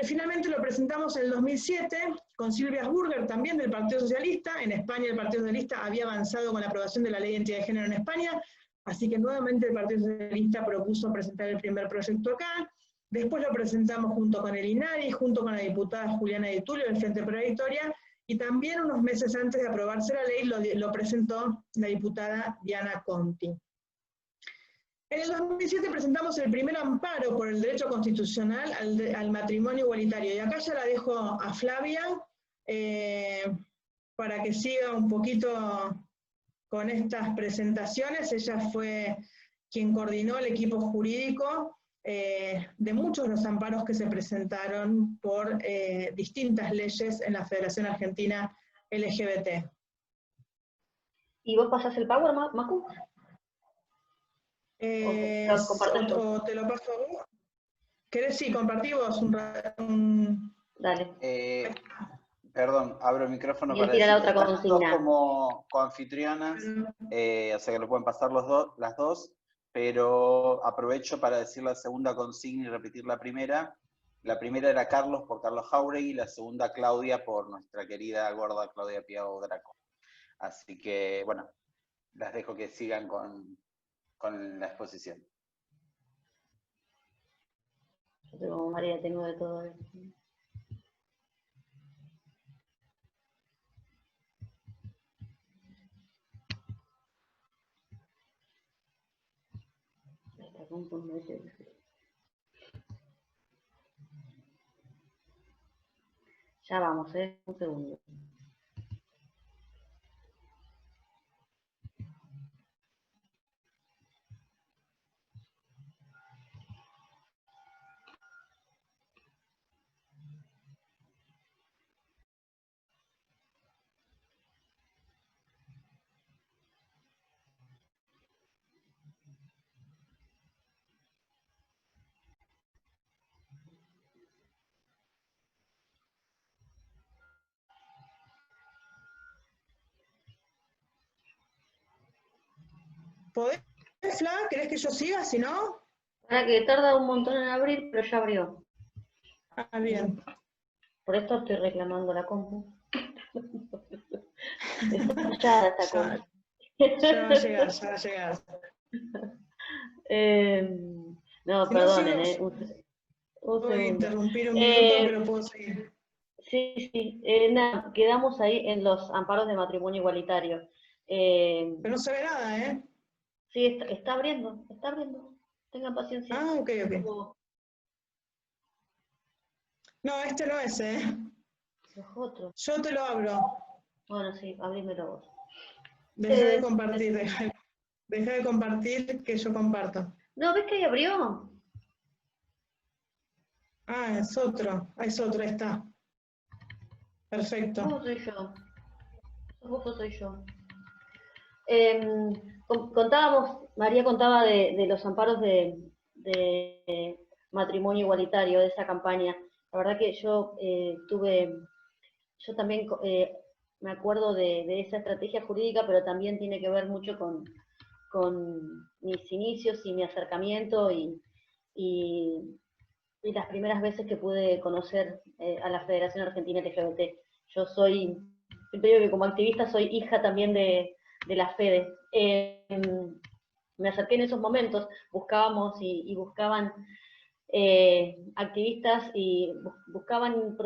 finalmente lo presentamos en el 2007 con Silvia Asburger, también del Partido Socialista. En España el Partido Socialista había avanzado con la aprobación de la ley de identidad de género en España, así que nuevamente el Partido Socialista propuso presentar el primer proyecto acá. Después lo presentamos junto con el INADI, junto con la diputada Juliana Di Tulio del Frente Pro Victoria, y también unos meses antes de aprobarse la ley lo presentó la diputada Diana Conti. En el 2007 presentamos el primer amparo por el derecho constitucional al matrimonio igualitario, y acá ya la dejo a Flavia para que siga un poquito con estas presentaciones. Ella fue quien coordinó el equipo jurídico de muchos de los amparos que se presentaron por distintas leyes en la Federación Argentina LGBT. ¿Y vos pasás el power, Macu? O te lo paso a vos. ¿Querés? Sí, compartí vos Dale. Perdón, abro el micrófono Y él para tira decir la otra que están dos consigna. como coanfitrionas, o sea que lo pueden pasar las dos, pero aprovecho para decir la segunda consigna y repetir la primera. La primera era Carlos por Carlos Jauregui, y la segunda Claudia por nuestra querida gorda Claudia Piao Draco. Así que, bueno, las dejo que sigan con la exposición. Yo tengo, María, tengo de todo esto. Ya vamos, un segundo. ¿Podés, Fla? ¿Querés que yo siga? Si no... Ahora que tarda un montón en abrir, pero ya abrió. Ah, bien. Por esto estoy reclamando la compu. Está fallada esta compu. Ya va a llegar, ya va a llegar. No, Si perdonen, no, sigo, un puedo segundo. interrumpir un minuto, pero puedo seguir. Sí. Nada, quedamos ahí en los amparos de matrimonio igualitario. Pero no se ve nada, ¿eh? Sí, está abriendo. Tengan paciencia. Ah, ok. No, este no es, ¿eh? Los otros. Yo te lo abro. Bueno, sí, abrímelo vos. Deja de compartir, deja de compartir que yo comparto. No, ¿ves que ahí abrió? Ah, es otro, ahí está. Perfecto. ¿Cómo soy yo? Vos soy yo. María contaba de los amparos de matrimonio igualitario, de esa campaña. La verdad que yo también me acuerdo de esa estrategia jurídica, pero también tiene que ver mucho con mis inicios y mi acercamiento y las primeras veces que pude conocer a la Federación Argentina LGBT. Yo siempre digo que como activista soy hija también de la FEDE. Me acerqué en esos momentos, buscábamos y buscaban activistas y buscaban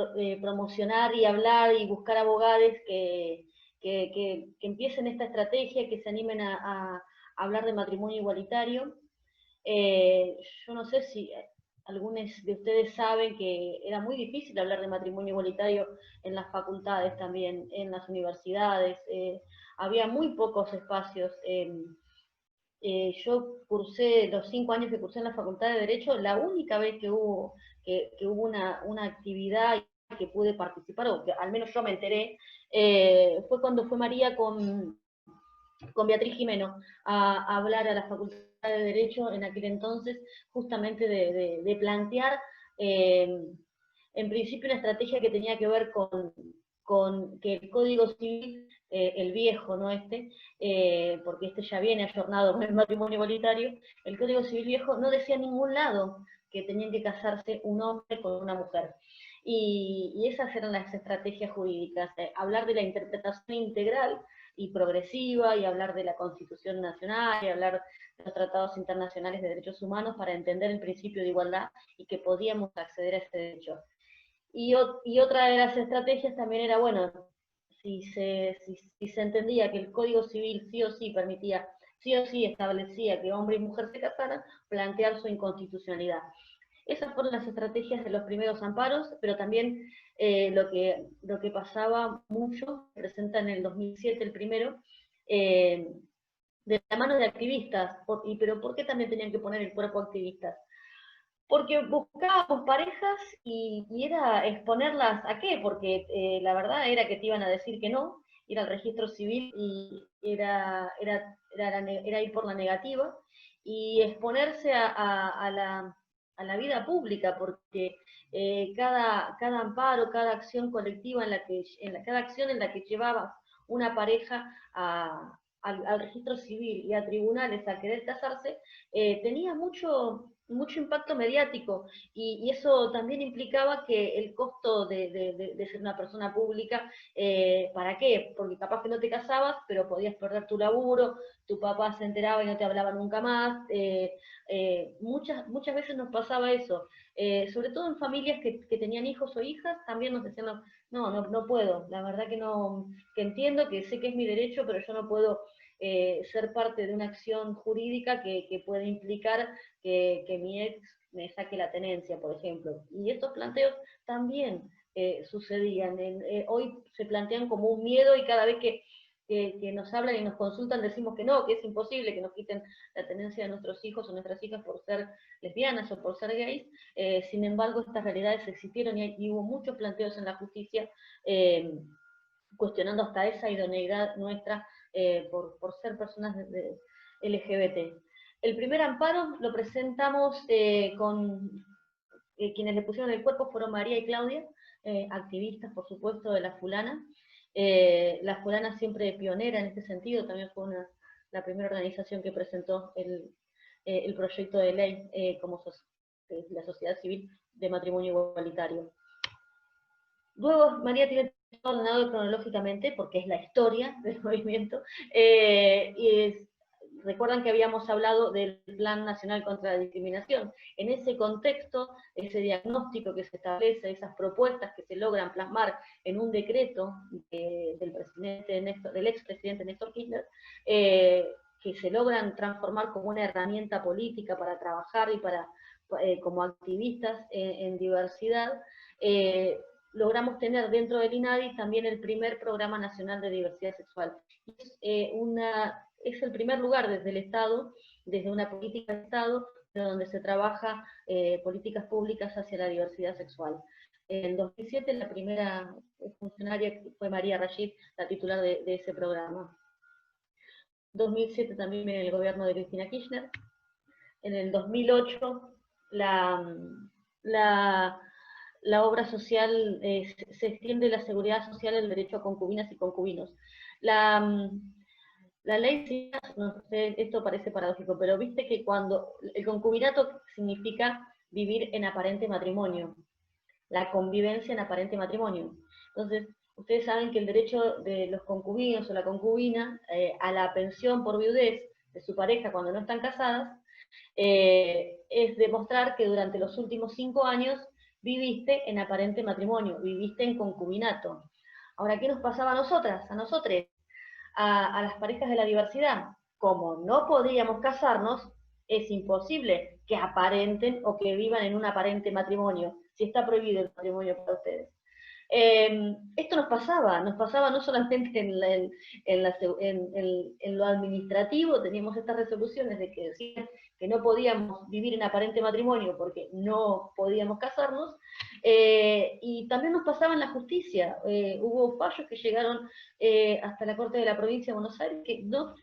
promocionar y hablar y buscar abogados que empiecen esta estrategia, que se animen a hablar de matrimonio igualitario. Yo no sé si algunos de ustedes saben que era muy difícil hablar de matrimonio igualitario en las facultades también, en las universidades. Había muy pocos espacios. yo cursé los 5 años que cursé en la Facultad de Derecho, la única vez que hubo una actividad que pude participar, o que al menos yo me enteré, fue cuando fue María con Beatriz Jimeno a hablar a la Facultad de Derecho en aquel entonces, justamente de plantear en principio una estrategia que tenía que ver con que el Código Civil, el viejo, no porque este ya viene ayornado con el matrimonio igualitario, el Código Civil viejo no decía en ningún lado que tenían que casarse un hombre con una mujer. Y esas eran las estrategias jurídicas, hablar de la interpretación integral y progresiva, y hablar de la Constitución Nacional, y hablar de los tratados internacionales de derechos humanos para entender el principio de igualdad y que podíamos acceder a ese derecho. Y otra de las estrategias también era, bueno, si se entendía que el Código Civil sí o sí permitía, sí o sí establecía que hombre y mujer se casaran, plantear su inconstitucionalidad. Esas fueron las estrategias de los primeros amparos, pero también lo que pasaba mucho, se presenta en el 2007 el primero, de la mano de activistas. ¿Pero por qué también tenían que poner el cuerpo activistas? Porque buscábamos parejas y era exponerlas ¿a qué? Porque la verdad era que te iban a decir que no, ir al registro civil y era ir por la negativa, y exponerse a la vida pública, porque cada amparo, cada acción colectiva, cada acción en la que llevabas una pareja al registro civil y a tribunales a querer casarse, tenía mucho impacto mediático, y eso también implicaba que el costo de ser una persona pública, ¿para qué? Porque capaz que no te casabas, pero podías perder tu laburo, tu papá se enteraba y no te hablaba nunca más, muchas veces nos pasaba eso, sobre todo en familias que tenían hijos o hijas, también nos decían, no puedo, la verdad que no, que entiendo, que sé que es mi derecho, pero yo no puedo ser parte de una acción jurídica que puede implicar que mi ex me saque la tenencia, por ejemplo. Y estos planteos también sucedían. Hoy se plantean como un miedo, y cada vez que nos hablan y nos consultan decimos que no, que es imposible que nos quiten la tenencia de nuestros hijos o nuestras hijas por ser lesbianas o por ser gays. Sin embargo, estas realidades existieron, y hubo muchos planteos en la justicia cuestionando hasta esa idoneidad nuestra por ser personas de LGBT. El primer amparo lo presentamos con quienes le pusieron el cuerpo fueron María y Claudia, activistas, por supuesto, de la Fulana. La Fulana siempre pionera en este sentido, también fue la primera organización que presentó el proyecto de ley como la sociedad civil de matrimonio igualitario. Luego María tiene todo ordenado cronológicamente, porque es la historia del movimiento, recuerdan que habíamos hablado del Plan Nacional contra la Discriminación. En ese contexto, ese diagnóstico que se establece, esas propuestas que se logran plasmar en un decreto del expresidente Néstor Kirchner, que se logran transformar como una herramienta política para trabajar y como activistas en diversidad, logramos tener dentro del INADI también el primer Programa Nacional de Diversidad Sexual. Es el primer lugar desde el Estado, desde una política de Estado, donde se trabaja políticas públicas hacia la diversidad sexual. En 2007 la primera funcionaria fue María Rashid, la titular de ese programa. En 2007 también en el gobierno de Cristina Kirchner. En el 2008 la obra social, se extiende la seguridad social, el derecho a concubinas y concubinos. La ley, no sé, esto parece paradójico, pero viste que cuando el concubinato significa vivir en aparente matrimonio, la convivencia en aparente matrimonio. Entonces, ustedes saben que el derecho de los concubinos o la concubina a la pensión por viudez de su pareja cuando no están casadas, es demostrar que durante los últimos 5 años viviste en aparente matrimonio, viviste en concubinato. Ahora, ¿qué nos pasaba a nosotras, a nosotres? A las parejas de la diversidad? Como no podíamos casarnos, es imposible que aparenten o que vivan en un aparente matrimonio, si está prohibido el matrimonio para ustedes. Esto nos pasaba no solamente en lo administrativo, teníamos estas resoluciones de que decían que no podíamos vivir en aparente matrimonio porque no podíamos casarnos, y también nos pasaba en la justicia. Hubo fallos que llegaron hasta la Corte de la Provincia de Buenos Aires que no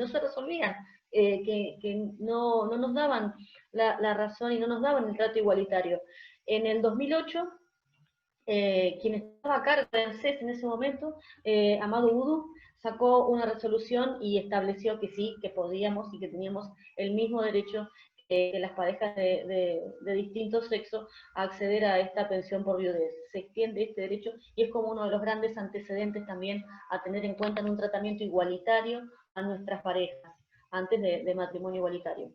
se resolvían, que no nos daban la razón y no nos daban el trato igualitario. En el 2008, quien estaba a cargo de ANSES en ese momento, Amado Udú, sacó una resolución y estableció que sí, que podíamos y que teníamos el mismo derecho que las parejas de distinto sexo a acceder a esta pensión por viudez. Se extiende este derecho y es como uno de los grandes antecedentes también a tener en cuenta en un tratamiento igualitario a nuestras parejas, antes de matrimonio igualitario.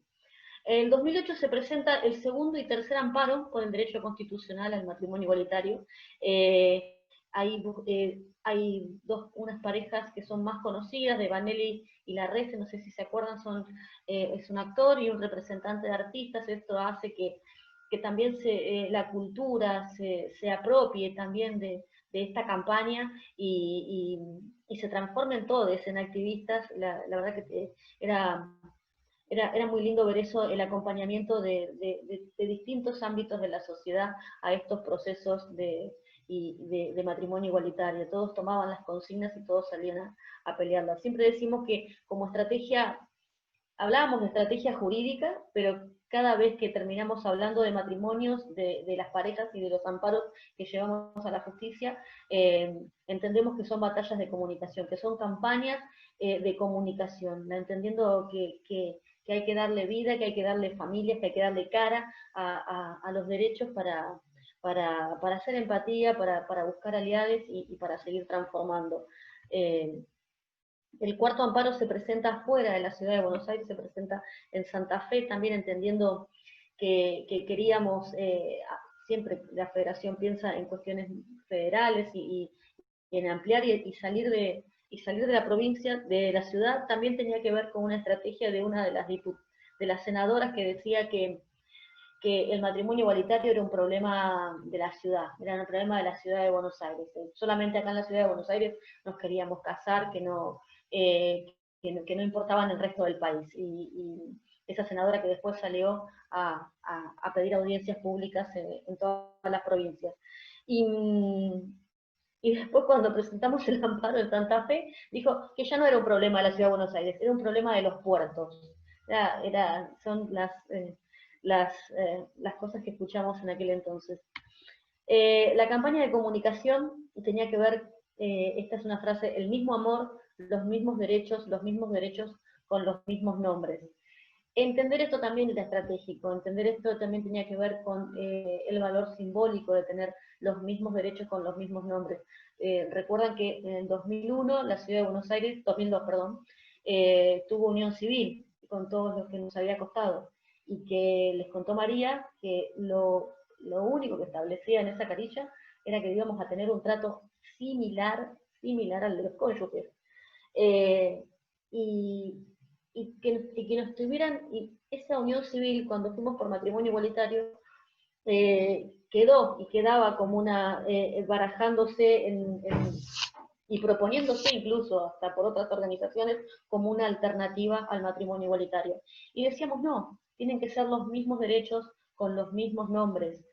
En 2008 se presenta el segundo y tercer amparo por el derecho constitucional al matrimonio igualitario. Hay unas parejas que son más conocidas, de Vanelli y Larrese, no sé si se acuerdan, es un actor y un representante de artistas. Esto hace que también la cultura se apropie también de esta campaña y se transformen todos en activistas. La verdad que era muy lindo ver eso, el acompañamiento de distintos ámbitos de la sociedad a estos procesos de matrimonio igualitario. Todos tomaban las consignas y todos salían a pelearlas. Siempre decimos que como estrategia, hablábamos de estrategia jurídica, pero cada vez que terminamos hablando de matrimonios, de las parejas y de los amparos que llevamos a la justicia, entendemos que son batallas de comunicación, que son campañas de comunicación, entendiendo que hay que darle vida, que hay que darle familias, que hay que darle cara a los derechos para hacer empatía, para buscar aliados y para seguir transformando. El cuarto amparo se presenta fuera de la ciudad de Buenos Aires, se presenta en Santa Fe, también entendiendo que queríamos, siempre la federación piensa en cuestiones federales y en ampliar y salir de la provincia, de la ciudad. También tenía que ver con una estrategia de una de las senadoras que decía que el matrimonio igualitario era un problema de la ciudad, era un problema de la ciudad de Buenos Aires. Solamente acá en la ciudad de Buenos Aires nos queríamos casar, que no importaba en el resto del país. Y esa senadora que después salió a pedir audiencias públicas en todas las provincias. Y después, cuando presentamos el amparo en Santa Fe, dijo que ya no era un problema de la ciudad de Buenos Aires, era un problema de los puertos. Son las cosas que escuchamos en aquel entonces. La campaña de comunicación tenía que ver, esta es una frase: el mismo amor, los mismos derechos con los mismos nombres. Entender esto también era estratégico, entender esto también tenía que ver con el valor simbólico de tener los mismos derechos con los mismos nombres. Recuerdan que en el 2001, la ciudad de Buenos Aires, 2002, perdón, tuvo unión civil con todos los que nos había costado, y que les contó María que lo único que establecía en esa carilla era que íbamos a tener un trato similar al de los cónyuges. Y que nos tuvieran, y esa unión civil, cuando fuimos por matrimonio igualitario, quedaba como una, barajándose y proponiéndose incluso hasta por otras organizaciones como una alternativa al matrimonio igualitario. Y decíamos, no, tienen que ser los mismos derechos con los mismos nombres,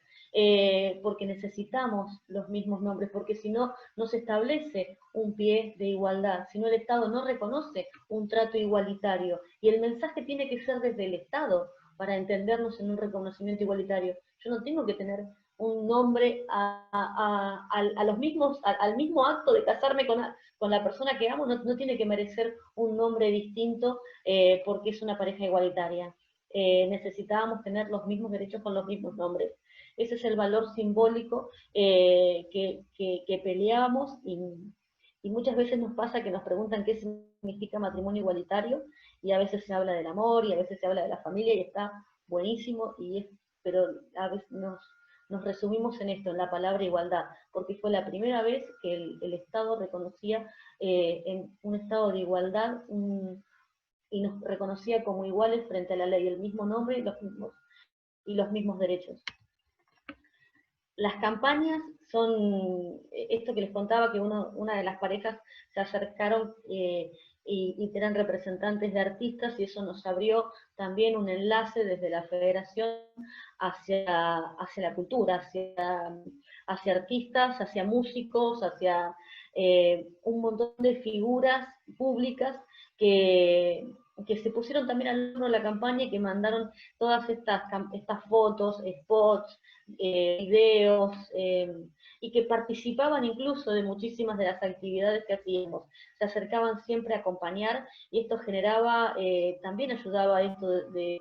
porque necesitamos los mismos nombres, porque si no, no se establece un pie de igualdad, si no el Estado no reconoce un trato igualitario, y el mensaje tiene que ser desde el Estado para entendernos en un reconocimiento igualitario. Yo no tengo que tener un nombre al mismo acto de casarme con la persona que amo, no tiene que merecer un nombre distinto porque es una pareja igualitaria. Necesitábamos tener los mismos derechos con los mismos nombres. Ese es el valor simbólico que peleábamos, y muchas veces nos pasa que nos preguntan qué significa matrimonio igualitario, y a veces se habla del amor, y a veces se habla de la familia, y está buenísimo, pero a veces nos resumimos en esto, en la palabra igualdad, porque fue la primera vez que el Estado reconocía en un estado de igualdad y nos reconocía como iguales frente a la ley, el mismo nombre y los mismos derechos. las campañas son, esto que les contaba, que una de las parejas se acercaron y eran representantes de artistas, y eso nos abrió también un enlace desde la federación hacia la cultura, hacia artistas, hacia músicos, hacia un montón de figuras públicas que se pusieron también al hombro de la campaña y que mandaron todas estas fotos, spots, videos, y que participaban incluso de muchísimas de las actividades que hacíamos. Se acercaban siempre a acompañar, y esto generaba, también ayudaba a esto de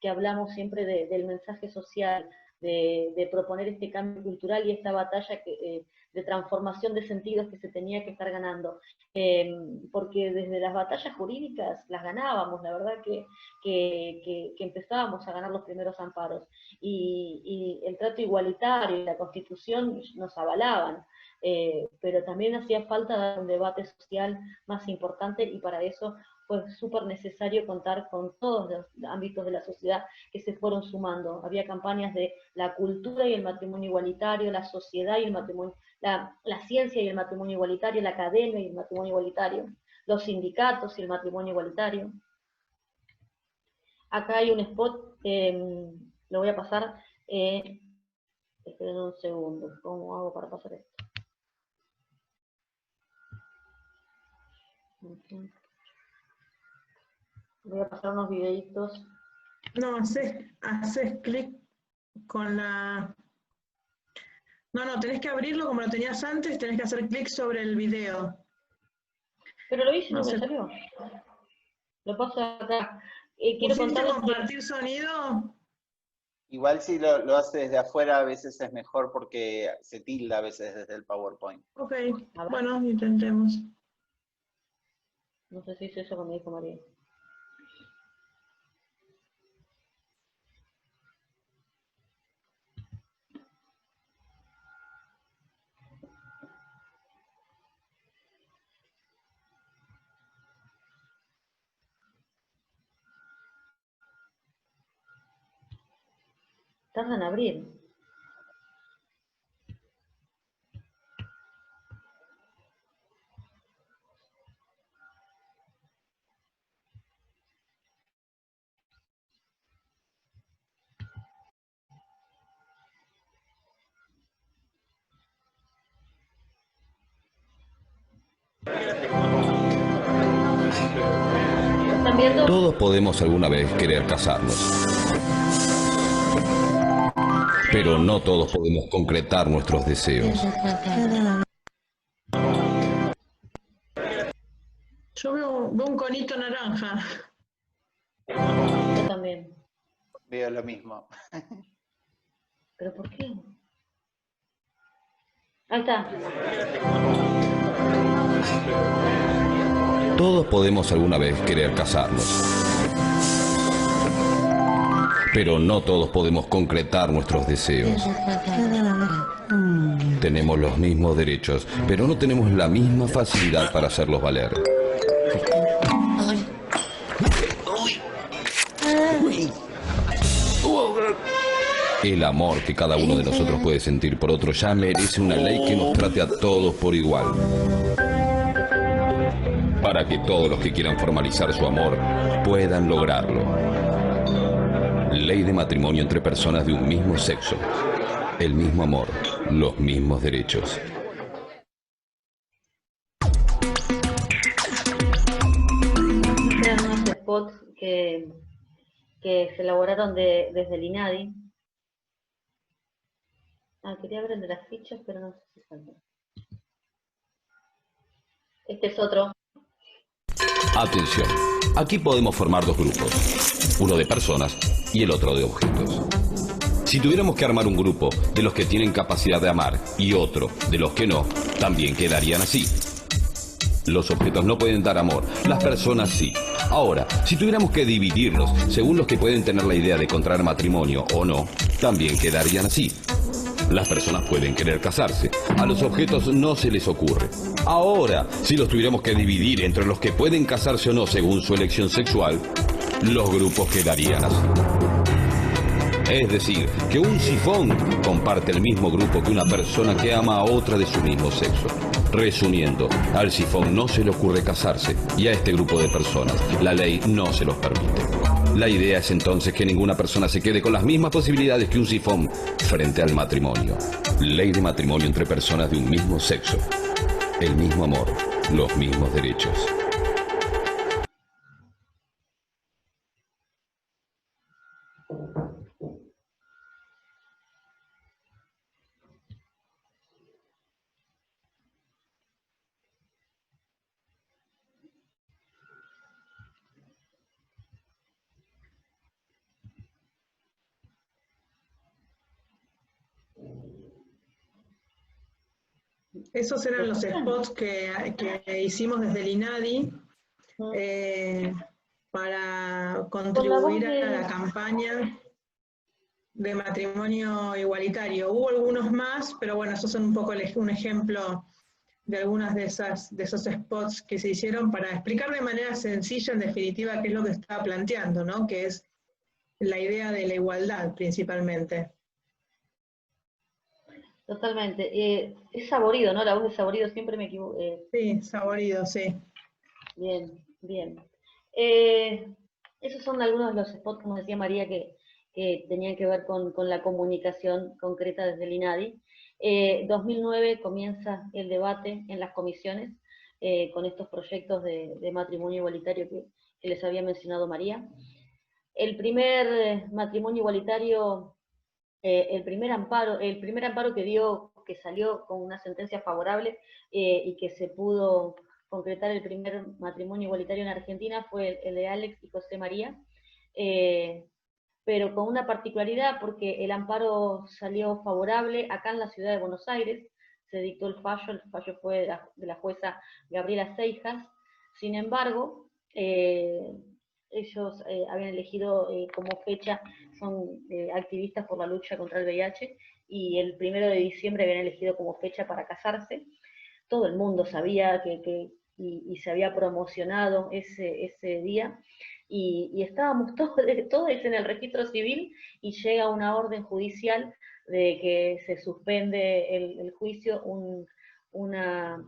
que hablamos siempre del mensaje social, de proponer este cambio cultural y esta batalla de transformación de sentidos que se tenía que estar ganando. Porque desde las batallas jurídicas las ganábamos, la verdad que empezábamos a ganar los primeros amparos, y el trato igualitario y la Constitución nos avalaban, pero también hacía falta dar un debate social más importante, y para eso fue súper necesario contar con todos los ámbitos de la sociedad que se fueron sumando. Había campañas de la cultura y el matrimonio igualitario, la sociedad y el matrimonio, la ciencia y el matrimonio igualitario, la academia y el matrimonio igualitario, los sindicatos y el matrimonio igualitario. Acá hay un spot, lo voy a pasar, esperen un segundo, ¿cómo hago para pasar esto? Voy a pasar unos videitos. No, haces clic con la... No, tenés que abrirlo como lo tenías antes, tenés que hacer clic sobre el video. Pero lo hice y no me salió. Lo paso acá. Quiero contarles compartir sonido. Igual si lo hace desde afuera a veces es mejor porque se tilda a veces desde el PowerPoint. Ok, bueno, intentemos. No sé si es eso que me dijo María. Tarda en abrir. ¿Están viendo? Todos podemos alguna vez querer casarnos. Pero no todos podemos concretar nuestros deseos. Yo veo un conito naranja. Yo también. Veo lo mismo. ¿Pero por qué? Ahí está. Todos podemos alguna vez querer casarnos. Pero no todos podemos concretar nuestros deseos. Tenemos los mismos derechos, pero no tenemos la misma facilidad para hacerlos valer. El amor que cada uno de nosotros puede sentir por otro ya merece una ley que nos trate a todos por igual. Para que todos los que quieran formalizar su amor puedan lograrlo. Ley de matrimonio entre personas de un mismo sexo. El mismo amor, los mismos derechos. Eran unos spots que se elaboraron desde el INADI. Quería ver el de las fichas, pero no sé si salió. Este es otro. Atención, aquí podemos formar dos grupos, uno de personas y el otro de objetos. Si tuviéramos que armar un grupo de los que tienen capacidad de amar y otro de los que no, también quedarían así. Los objetos no pueden dar amor, las personas sí. Ahora, si tuviéramos que dividirlos según los que pueden tener la idea de contraer matrimonio o no, también quedarían así. Las personas pueden querer casarse, a los objetos no se les ocurre. Ahora, si los tuviéramos que dividir entre los que pueden casarse o no según su elección sexual, los grupos quedarían así. Es decir, que un sifón comparte el mismo grupo que una persona que ama a otra de su mismo sexo. Resumiendo, al sifón no se le ocurre casarse y a este grupo de personas la ley no se los permite. La idea es entonces que ninguna persona se quede con las mismas posibilidades que un sifón frente al matrimonio. Ley de matrimonio entre personas de un mismo sexo. El mismo amor, los mismos derechos. Esos eran los spots que hicimos desde el INADI para contribuir a la campaña de matrimonio igualitario. Hubo algunos más, pero bueno, esos son un poco un ejemplo de algunas de esos spots que se hicieron para explicar de manera sencilla, en definitiva, qué es lo que estaba planteando, ¿no? Que es la idea de la igualdad, principalmente. Totalmente. Es Saborido, ¿no? La voz de Saborido, siempre me equivoco. Sí, Saborido, sí. Bien, bien. Esos son algunos de los spots, como decía María, que tenían que ver con la comunicación concreta desde el INADI. 2009 comienza el debate en las comisiones con estos proyectos de matrimonio igualitario que les había mencionado María. El primer matrimonio igualitario, el primer amparo que salió con una sentencia favorable y que se pudo concretar el primer matrimonio igualitario en Argentina fue el de Alex y José María, pero con una particularidad, porque el amparo salió favorable acá en la ciudad de Buenos Aires, se dictó el fallo fue de la jueza Gabriela Seijas. Sin embargo, ellos habían elegido como fecha, son activistas por la lucha contra el VIH, y el 1 de diciembre habían elegido como fecha para casarse. Todo el mundo sabía y se había promocionado ese día, y estábamos todos en el registro civil, y llega una orden judicial de que se suspende el juicio. Una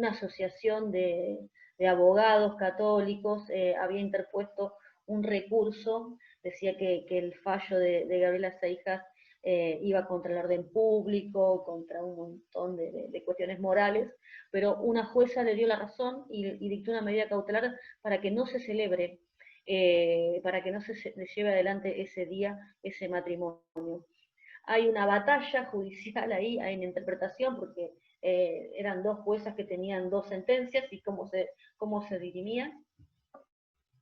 asociación de abogados católicos había interpuesto un recurso, decía que el fallo de Gabriela Seijas iba contra el orden público, contra un montón de cuestiones morales, pero una jueza le dio la razón y dictó una medida cautelar para que no se celebre, para que no se lleve adelante ese día ese matrimonio. Hay una batalla judicial ahí, hay una interpretación, porque eran dos juezas que tenían dos sentencias y cómo se dirimían.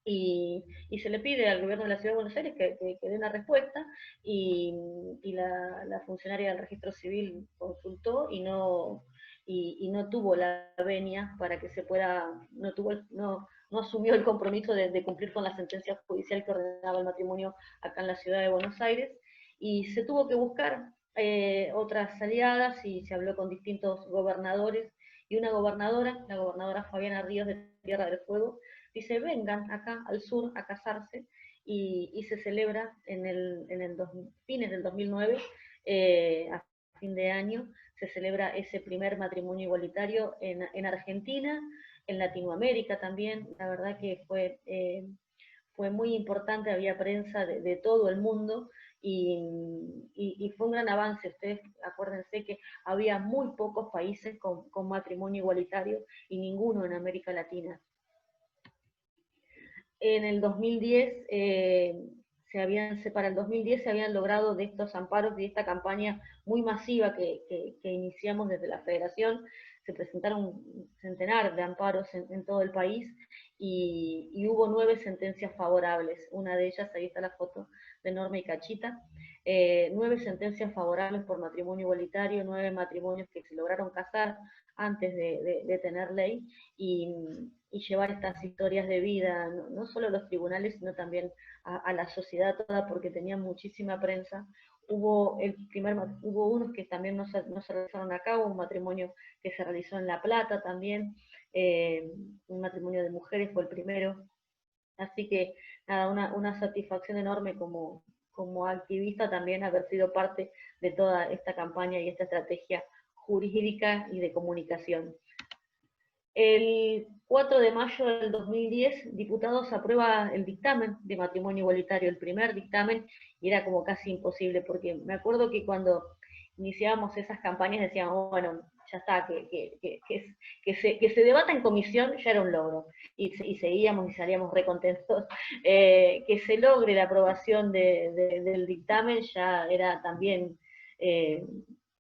Y se le pide al gobierno de la Ciudad de Buenos Aires que dé una respuesta, y la funcionaria del registro civil consultó y no tuvo la venia para que se pueda, no asumió el compromiso de cumplir con la sentencia judicial que ordenaba el matrimonio acá en la Ciudad de Buenos Aires, y se tuvo que buscar otras aliadas, y se habló con distintos gobernadores, y una gobernadora, la gobernadora Fabiana Ríos de Tierra del Fuego, dice: vengan acá al sur a casarse, y se celebra fines del 2009, a fin de año, se celebra ese primer matrimonio igualitario en Argentina, en Latinoamérica también. La verdad que fue muy importante, había prensa de todo el mundo, y fue un gran avance. Ustedes acuérdense que había muy pocos países con matrimonio igualitario, y ninguno en América Latina. En el 2010, para el 2010 se habían logrado de estos amparos y de esta campaña muy masiva que iniciamos desde la Federación. Se presentaron un centenar de amparos en todo el país, y hubo 9 sentencias favorables. Una de ellas, ahí está la foto de Norma y Cachita, 9 sentencias favorables por matrimonio igualitario, 9 matrimonios que se lograron casar antes de tener ley, y llevar estas historias de vida, no solo a los tribunales, sino también a la sociedad toda, porque tenían muchísima prensa. Hubo unos que también no se realizaron a cabo, un matrimonio que se realizó en La Plata también, un matrimonio de mujeres fue el primero. Así que nada, una satisfacción enorme como como activista también haber sido parte de toda esta campaña y esta estrategia jurídica y de comunicación. El 4 de mayo del 2010, Diputados aprueba el dictamen de matrimonio igualitario, el primer dictamen, y era como casi imposible, porque me acuerdo que cuando iniciábamos esas campañas decíamos, bueno, ya está, que se debata en comisión ya era un logro, y seguíamos y salíamos recontentos. Que se logre la aprobación del dictamen ya era también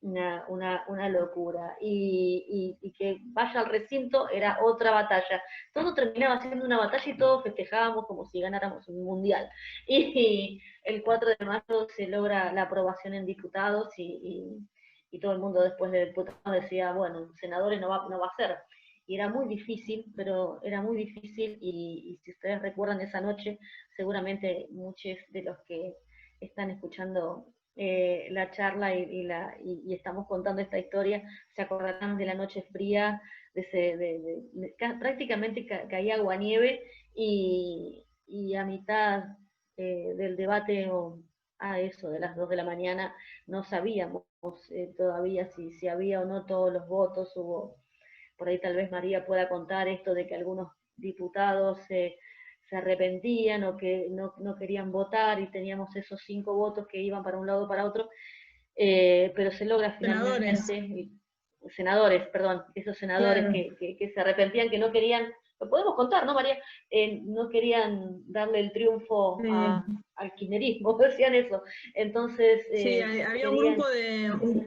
una locura, y que vaya al recinto era otra batalla. Todo terminaba siendo una batalla y todos festejábamos como si ganáramos un mundial. Y el 4 de mayo se logra la aprobación en diputados, y todo el mundo después de diputados decía, bueno, senadores no va a ser. Y era muy difícil, pero era muy difícil, y si ustedes recuerdan esa noche, seguramente muchos de los que están escuchando la charla y estamos contando esta historia, se acordarán de la noche fría, prácticamente caía aguanieve, y a mitad del debate, a eso de las 2 de la mañana, no sabíamos todavía si había o no todos los votos. Por ahí tal vez María pueda contar esto de que algunos diputados se arrepentían o que no querían votar, y teníamos esos 5 votos que iban para un lado o para otro, pero se logra finalmente. Senadores, perdón, esos senadores, claro, que se arrepentían, que no querían, lo podemos contar, ¿no, María? No querían darle el triunfo al kirchnerismo, decían eso. Entonces, sí, había un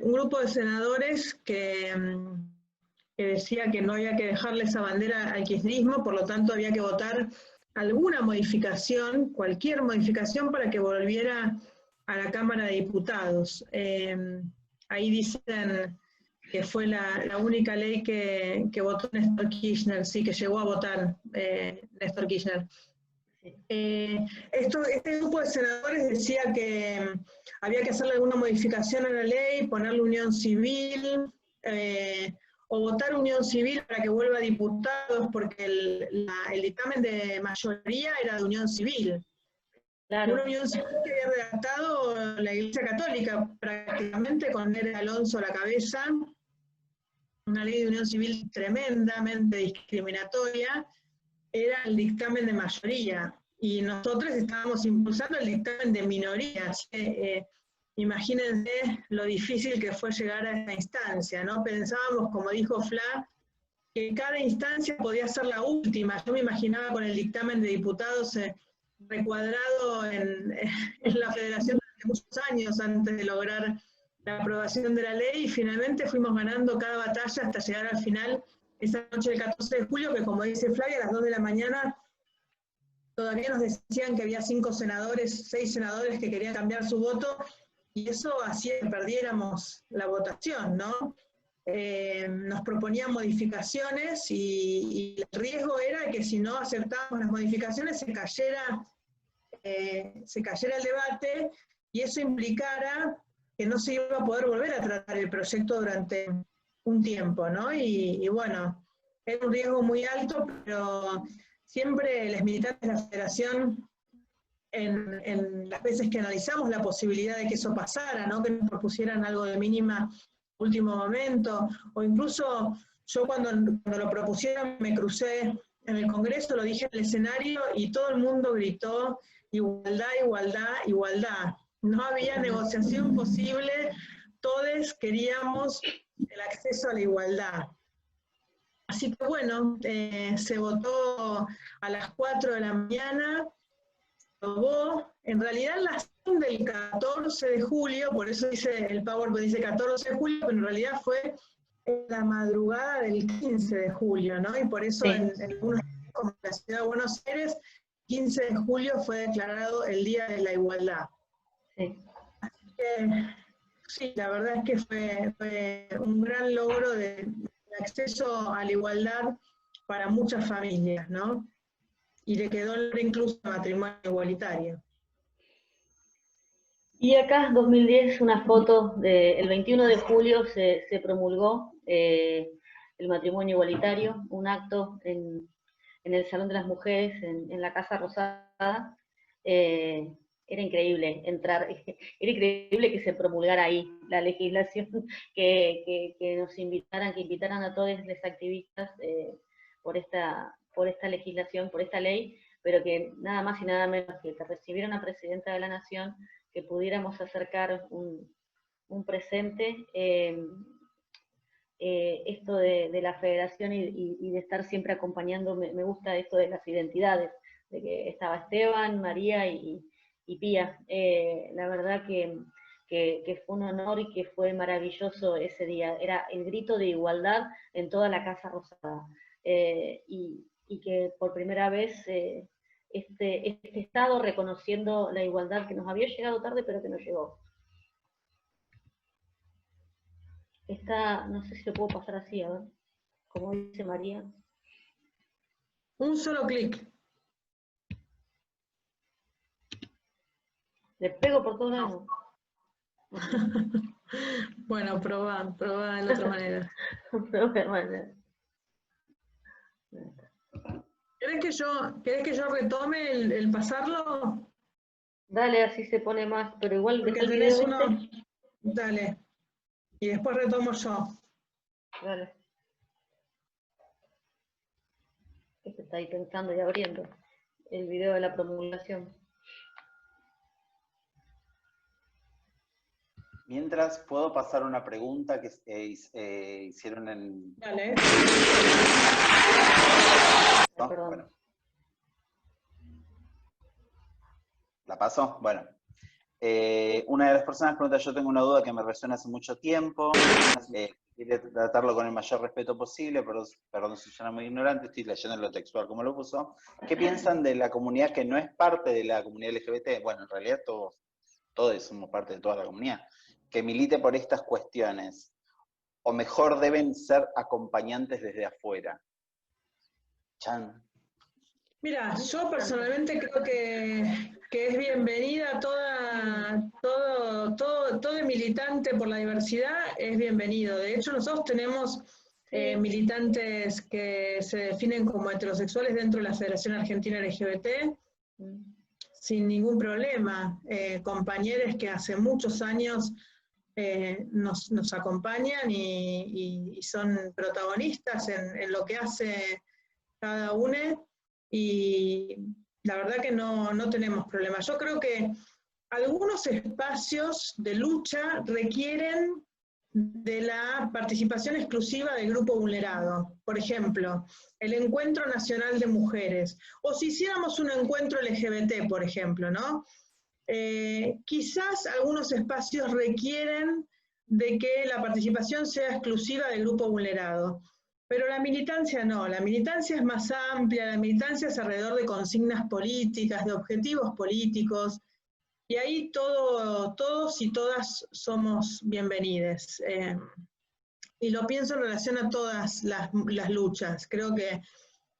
grupo de senadores que decía que no había que dejarle esa bandera al kirchnerismo, por lo tanto había que votar alguna modificación, cualquier modificación, para que volviera a la Cámara de Diputados. Ahí dicen que fue la única ley que votó Néstor Kirchner, sí, que llegó a votar Néstor Kirchner. Este grupo de senadores decía que había que hacerle alguna modificación a la ley, ponerle unión civil, o votar unión civil para que vuelva a diputados, porque el dictamen de mayoría era de unión civil. Claro. Una unión civil que había redactado la Iglesia Católica, prácticamente, con Nere Alonso a la cabeza, una ley de unión civil tremendamente discriminatoria. Era el dictamen de mayoría, y nosotros estábamos impulsando el dictamen de minoría. Imagínense lo difícil que fue llegar a esta instancia, ¿no? Pensábamos, como dijo Fla, que cada instancia podía ser la última. Yo me imaginaba con el dictamen de diputados recuadrado en la Federación durante muchos años antes de lograr la aprobación de la ley, y finalmente fuimos ganando cada batalla hasta llegar al final, esa noche del 14 de julio, que, como dice Flavia, a las 2 de la mañana todavía nos decían que había 6 senadores que querían cambiar su voto, y eso hacía que perdiéramos la votación, ¿no? Nos proponían modificaciones, y el riesgo era que si no aceptábamos las modificaciones se cayera el debate, y eso implicara que no se iba a poder volver a tratar el proyecto durante un tiempo, ¿no? Y bueno, era un riesgo muy alto, pero siempre los militantes de la Federación, en las veces que analizamos la posibilidad de que eso pasara, ¿no? Que nos propusieran algo de mínima último momento, o incluso yo cuando lo propusieron me crucé en el Congreso, lo dije en el escenario, y todo el mundo gritó igualdad, igualdad, igualdad. No había negociación posible, todos queríamos el acceso a la igualdad. Así que bueno, se votó a las 4 de la mañana, se aprobó. En realidad la sesión del 14 de julio, por eso dice el PowerPoint, dice 14 de julio, pero en realidad fue en la madrugada del 15 de julio, ¿no? Y por eso en algunos, como en la ciudad de Buenos Aires, 15 de julio fue declarado el Día de la Igualdad. Sí. Así que, sí, la verdad es que fue un gran logro de acceso a la igualdad para muchas familias, ¿no? Y le quedó incluso matrimonio igualitario. Y acá, 2010, una foto el 21 de julio se promulgó el matrimonio igualitario, un acto en el Salón de las Mujeres, en la Casa Rosada. Era increíble entrar, era increíble que se promulgara ahí la legislación, que nos invitaran, que invitaran a todos los activistas por esta legislación, por esta ley, pero que nada más y nada menos que recibiera una presidenta de la Nación, que pudiéramos acercar un presente, esto de la federación y de estar siempre acompañando, me gusta esto de las identidades, de que estaba Esteban, María y Pía. La verdad que fue un honor y que fue maravilloso ese día. Era el grito de igualdad en toda la Casa Rosada. Y que por primera vez este Estado reconociendo la igualdad que nos había llegado tarde, pero que nos llegó. No sé si lo puedo pasar así, a ver, como dice María. Un solo clic. Le pego por todos lados. Bueno, probá de otra manera. ¿Querés que yo retome el pasarlo? Dale, así se pone más, pero igual Porque deja el tenés video uno. Dale. Y después retomo yo. Dale. Este está ahí pensando y abriendo el video de la promulgación. Mientras, ¿puedo pasar una pregunta que hicieron en... Dale. ¿No? Perdón. Bueno. ¿La paso? Bueno. Una de las personas pregunta, yo tengo una duda que me resuena hace mucho tiempo, quiere tratarlo con el mayor respeto posible, perdón si suena muy ignorante, estoy leyendo lo textual como lo puso. ¿Qué piensan de la comunidad que no es parte de la comunidad LGBT? Bueno, en realidad todos somos parte de toda la comunidad. Que milite por estas cuestiones, o mejor deben ser acompañantes desde afuera. Chan. Mira, yo personalmente creo que es bienvenida todo militante por la diversidad, es bienvenido. De hecho, nosotros tenemos militantes que se definen como heterosexuales dentro de la Federación Argentina LGBT, sin ningún problema. Compañeros que hace muchos años nos acompañan y son protagonistas en lo que hace cada uno, y la verdad que no tenemos problemas. Yo creo que algunos espacios de lucha requieren de la participación exclusiva del grupo vulnerado. Por ejemplo, el Encuentro Nacional de Mujeres, o si hiciéramos un encuentro LGBT, por ejemplo, ¿no? Quizás algunos espacios requieren de que la participación sea exclusiva del grupo vulnerado, pero la militancia no, la militancia es más amplia, la militancia es alrededor de consignas políticas, de objetivos políticos, y ahí todos y todas somos bienvenidos. Y lo pienso en relación a todas las luchas. Creo que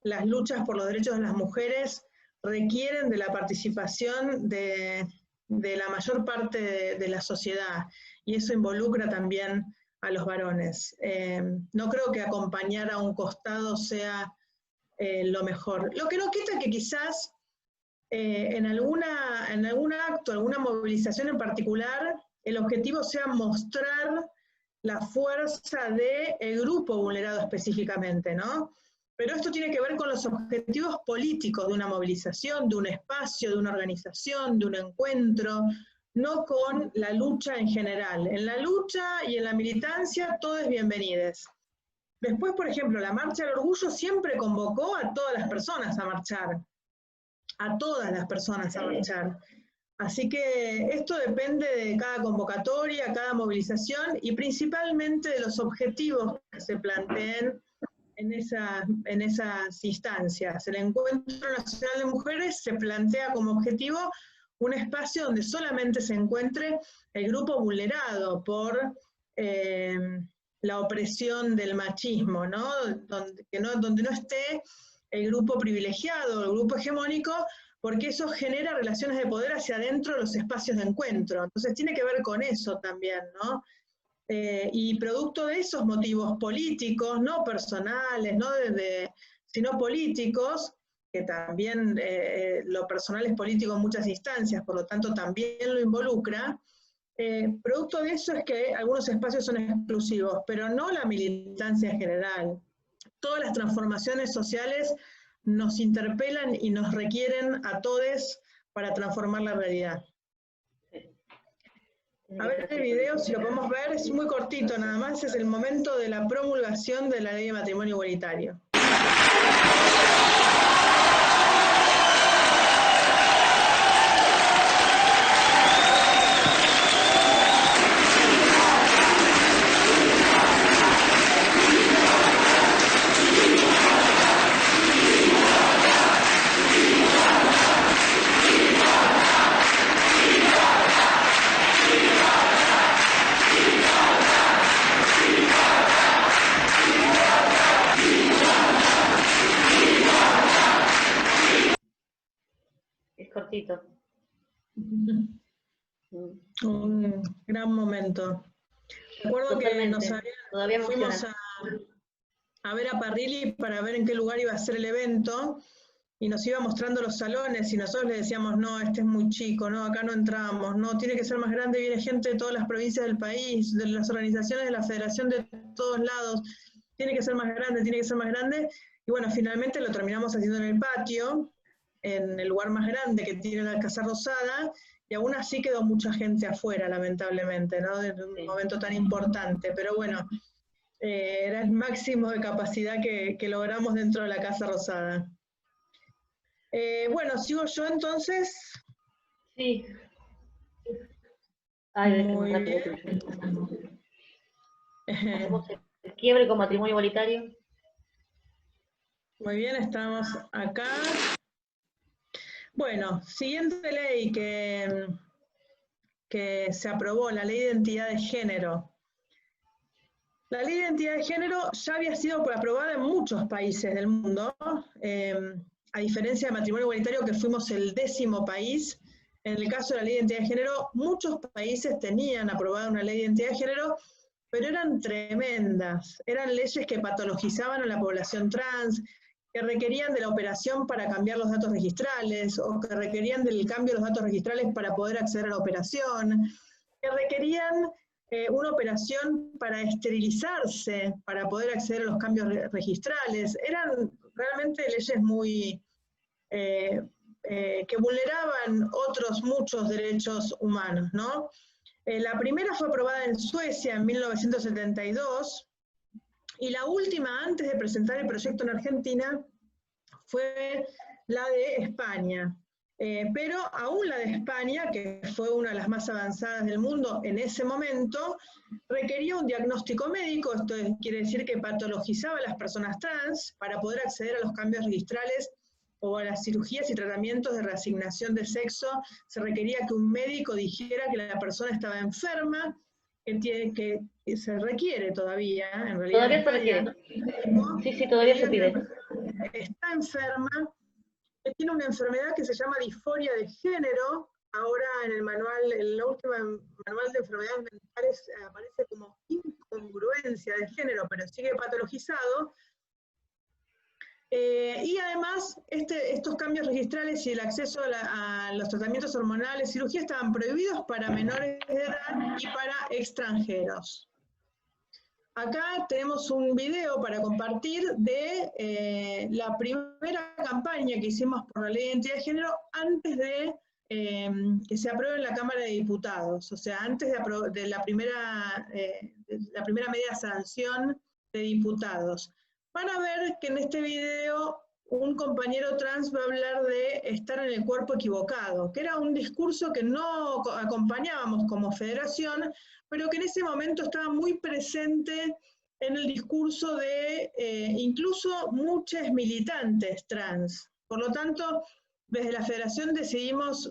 las luchas por los derechos de las mujeres requieren de la participación de la mayor parte de la sociedad, y eso involucra también a los varones. No creo que acompañar a un costado sea lo mejor. Lo que no quita que quizás en algún acto, alguna movilización en particular, el objetivo sea mostrar la fuerza del grupo vulnerado específicamente, ¿no? Pero esto tiene que ver con los objetivos políticos de una movilización, de un espacio, de una organización, de un encuentro, no con la lucha en general. En la lucha y en la militancia todo es bienvenides. Después, por ejemplo, la Marcha del Orgullo siempre convocó a todas las personas a marchar. A todas las personas a marchar. Así que esto depende de cada convocatoria, cada movilización y principalmente de los objetivos que se planteen en esas instancias. El Encuentro Nacional de Mujeres se plantea como objetivo un espacio donde solamente se encuentre el grupo vulnerado por la opresión del machismo, ¿no? Donde no esté el grupo privilegiado, el grupo hegemónico, porque eso genera relaciones de poder hacia adentro de los espacios de encuentro. Entonces tiene que ver con eso también, ¿no? Y producto de esos motivos políticos, no personales, sino políticos, que también lo personal es político en muchas instancias, por lo tanto también lo involucra, producto de eso es que algunos espacios son exclusivos, pero no la militancia en general. Todas las transformaciones sociales nos interpelan y nos requieren a todos para transformar la realidad. A ver el video, si lo podemos ver, es muy cortito nada más, es el momento de la promulgación de la Ley de Matrimonio Igualitario. Cortito. Un gran momento. Recuerdo que fuimos a ver a Parrilli para ver en qué lugar iba a ser el evento, y nos iba mostrando los salones, y nosotros le decíamos, no, este es muy chico, no, acá no entramos, no, tiene que ser más grande, viene gente de todas las provincias del país, de las organizaciones de la federación de todos lados, tiene que ser más grande, tiene que ser más grande, y bueno, finalmente lo terminamos haciendo en el patio, en el lugar más grande que tiene la Casa Rosada, y aún así quedó mucha gente afuera, lamentablemente, ¿no? De un momento tan importante, pero bueno, era el máximo de capacidad que logramos dentro de la Casa Rosada. Bueno, ¿sigo yo entonces? Sí. Muy bien. Hacemos el quiebre con matrimonio igualitario. Muy bien, estamos acá. Bueno, siguiente ley que se aprobó, la Ley de Identidad de Género. La Ley de Identidad de Género ya había sido aprobada en muchos países del mundo, a diferencia de matrimonio igualitario, que fuimos el 10º país. En el caso de la Ley de Identidad de Género, muchos países tenían aprobada una Ley de Identidad de Género, pero eran tremendas. Eran leyes que patologizaban a la población trans, que requerían de la operación para cambiar los datos registrales, o que requerían del cambio de los datos registrales para poder acceder a la operación, que requerían una operación para esterilizarse, para poder acceder a los cambios registrales. Eran realmente leyes muy que vulneraban otros muchos derechos humanos, ¿no? La primera fue aprobada en Suecia en 1972, y la última, antes de presentar el proyecto en Argentina, fue la de España. Pero aún la de España, que fue una de las más avanzadas del mundo en ese momento, requería un diagnóstico médico, esto quiere decir que patologizaba a las personas trans para poder acceder a los cambios registrales o a las cirugías y tratamientos de reasignación de sexo. Se requería que un médico dijera que la persona estaba enferma, que se requiere todavía, en realidad. Todavía se requiere. Sí, todavía se pide. Está enferma, que tiene una enfermedad que se llama disforia de género. Ahora en el manual, en la última manual de enfermedades mentales aparece como incongruencia de género, pero sigue patologizado. Y además, estos cambios registrales y el acceso a los tratamientos hormonales, cirugía, estaban prohibidos para menores de edad y para extranjeros. Acá tenemos un video para compartir de la primera campaña que hicimos por la Ley de Identidad de Género antes de que se apruebe en la Cámara de Diputados, o sea, antes de la primera media sanción de diputados. Van a ver que en este video un compañero trans va a hablar de estar en el cuerpo equivocado, que era un discurso que no acompañábamos como federación, pero que en ese momento estaba muy presente en el discurso de incluso muchos militantes trans. Por lo tanto, desde la federación decidimos,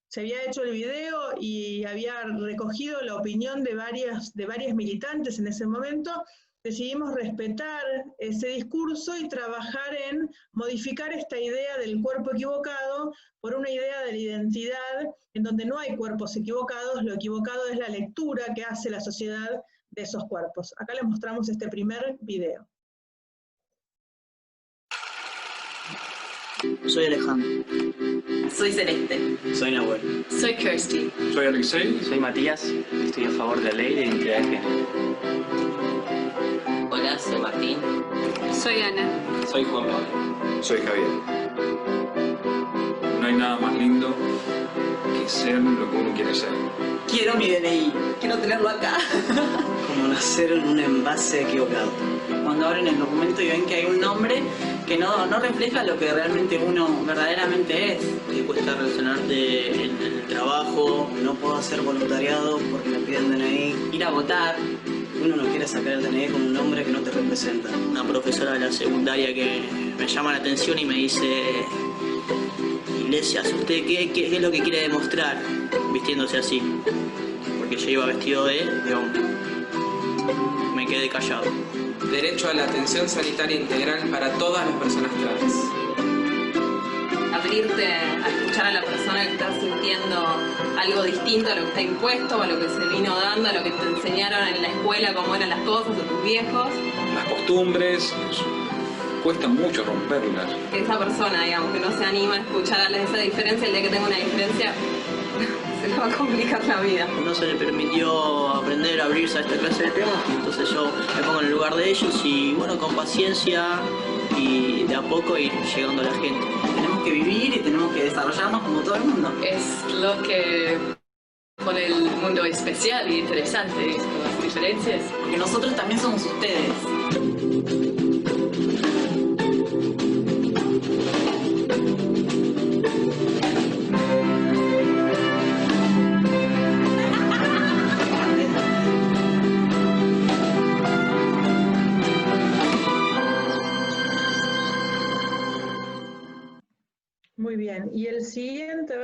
se había hecho el video y había recogido la opinión de varias militantes en ese momento, decidimos respetar ese discurso y trabajar en modificar esta idea del cuerpo equivocado por una idea de la identidad en donde no hay cuerpos equivocados, lo equivocado es la lectura que hace la sociedad de esos cuerpos. Acá les mostramos este primer video. Soy Alejandro. Soy Celeste. Soy Nahuel. Soy Kirsty. Soy Alexei. Soy Matías. Estoy a favor de la ley de identidad de género. Hola, soy Martín. Soy Ana. Soy Juan Pablo. Soy Javier. No hay nada más lindo que ser lo que uno quiere ser. Quiero mi DNI. Quiero tenerlo acá. Como nacer en un envase equivocado. Cuando abren el documento y ven que hay un nombre que no refleja lo que realmente uno verdaderamente es. Te cuesta relacionarte en el trabajo, no puedo hacer voluntariado porque me piden DNI. Ir a votar. Uno no quiere sacar el DNI con un nombre que no te representa. Una profesora de la secundaria que me llama la atención y me dice: Iglesias, ¿usted qué es lo que quiere demostrar vistiéndose así? Porque yo iba vestido de hombre. Me quedé callado. Derecho a la atención sanitaria integral para todas las personas trans. Abrirte a escuchar a la persona que está sintiendo algo distinto a lo que está impuesto, a lo que se vino dando, a lo que te enseñaron en la escuela, cómo eran las cosas, de tus viejos. Las costumbres, cuesta mucho romperlas. Que esa persona, digamos, que no se anima a escuchar esa diferencia, el día que tenga una diferencia, se le va a complicar la vida. No se le permitió aprender a abrirse a esta clase de temas, entonces yo me pongo en el lugar de ellos y bueno, con paciencia y de a poco ir llegando a la gente. Tenemos que vivir y tenemos que desarrollarnos como todo el mundo. Es lo que pone el mundo especial y interesante, con las diferencias. Porque nosotros también somos ustedes. Muy bien, y el siguiente,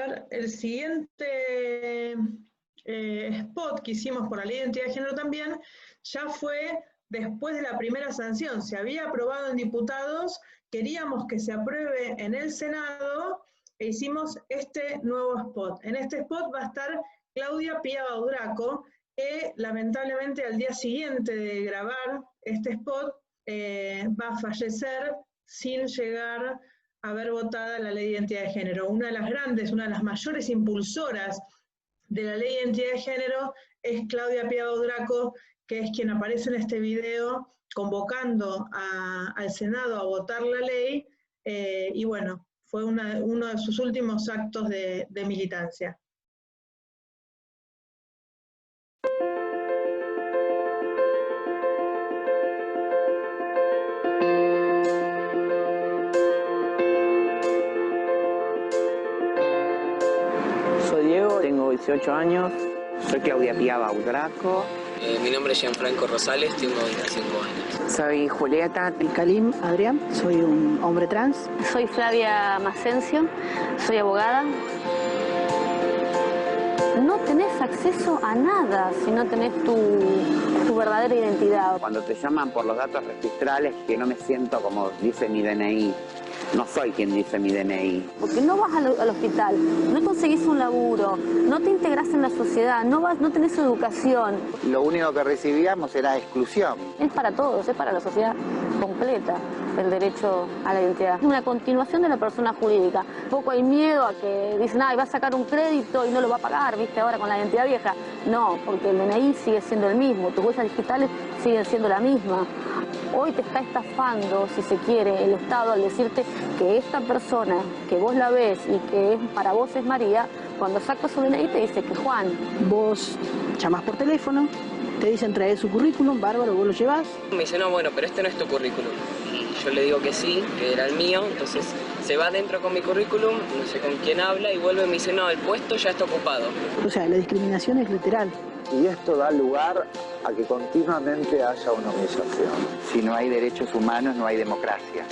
spot que hicimos por la ley de identidad de género también, ya fue después de la primera sanción. Se había aprobado en diputados, queríamos que se apruebe en el Senado, e hicimos este nuevo spot. En este spot va a estar Claudia Pía Baudraco, que lamentablemente al día siguiente de grabar este spot va a fallecer sin llegar a ver votada la ley de identidad de género. Una de las grandes, una de las mayores impulsoras de la ley de identidad de género es Claudia Pía Baudraco, que es quien aparece en este video convocando al Senado a votar la ley, y bueno, fue uno de sus últimos actos de militancia. Soy Diego, tengo 18 años. Soy Claudia Pía Baudraco. Mi nombre es Gianfranco Rosales, tengo 25 años. Soy Julieta Kalim Adrián, soy un hombre trans. Soy Flavia Macencio, soy abogada. No tenés acceso a nada si no tenés tu verdadera identidad. Cuando te llaman por los datos registrales, que no me siento como dice mi DNI. No soy quien dice mi DNI. Porque no vas al hospital, no conseguís un laburo, no te integrás en la sociedad, no tenés educación. Lo único que recibíamos era exclusión. Es para todos, es para la sociedad completa el derecho a la identidad. Es una continuación de la persona jurídica. Un poco hay miedo a que dicen, va a sacar un crédito y no lo va a pagar, ¿viste? Ahora con la identidad vieja. No, porque el DNI sigue siendo el mismo, tus huellas digitales siguen siendo la misma. Hoy te está estafando, si se quiere, el Estado al decirte que esta persona, que vos la ves y que para vos es María, cuando sacas su DNI te dice que Juan. Vos llamás por teléfono, te dicen traer su currículum, bárbaro, vos lo llevás. Me dice, no, bueno, pero este no es tu currículum. Y yo le digo que sí, que era el mío, entonces se va adentro con mi currículum, no sé con quién habla, y vuelve y me dice, no, el puesto ya está ocupado. O sea, la discriminación es literal. Y esto da lugar a que continuamente haya una humillación. Si no hay derechos humanos, no hay democracia.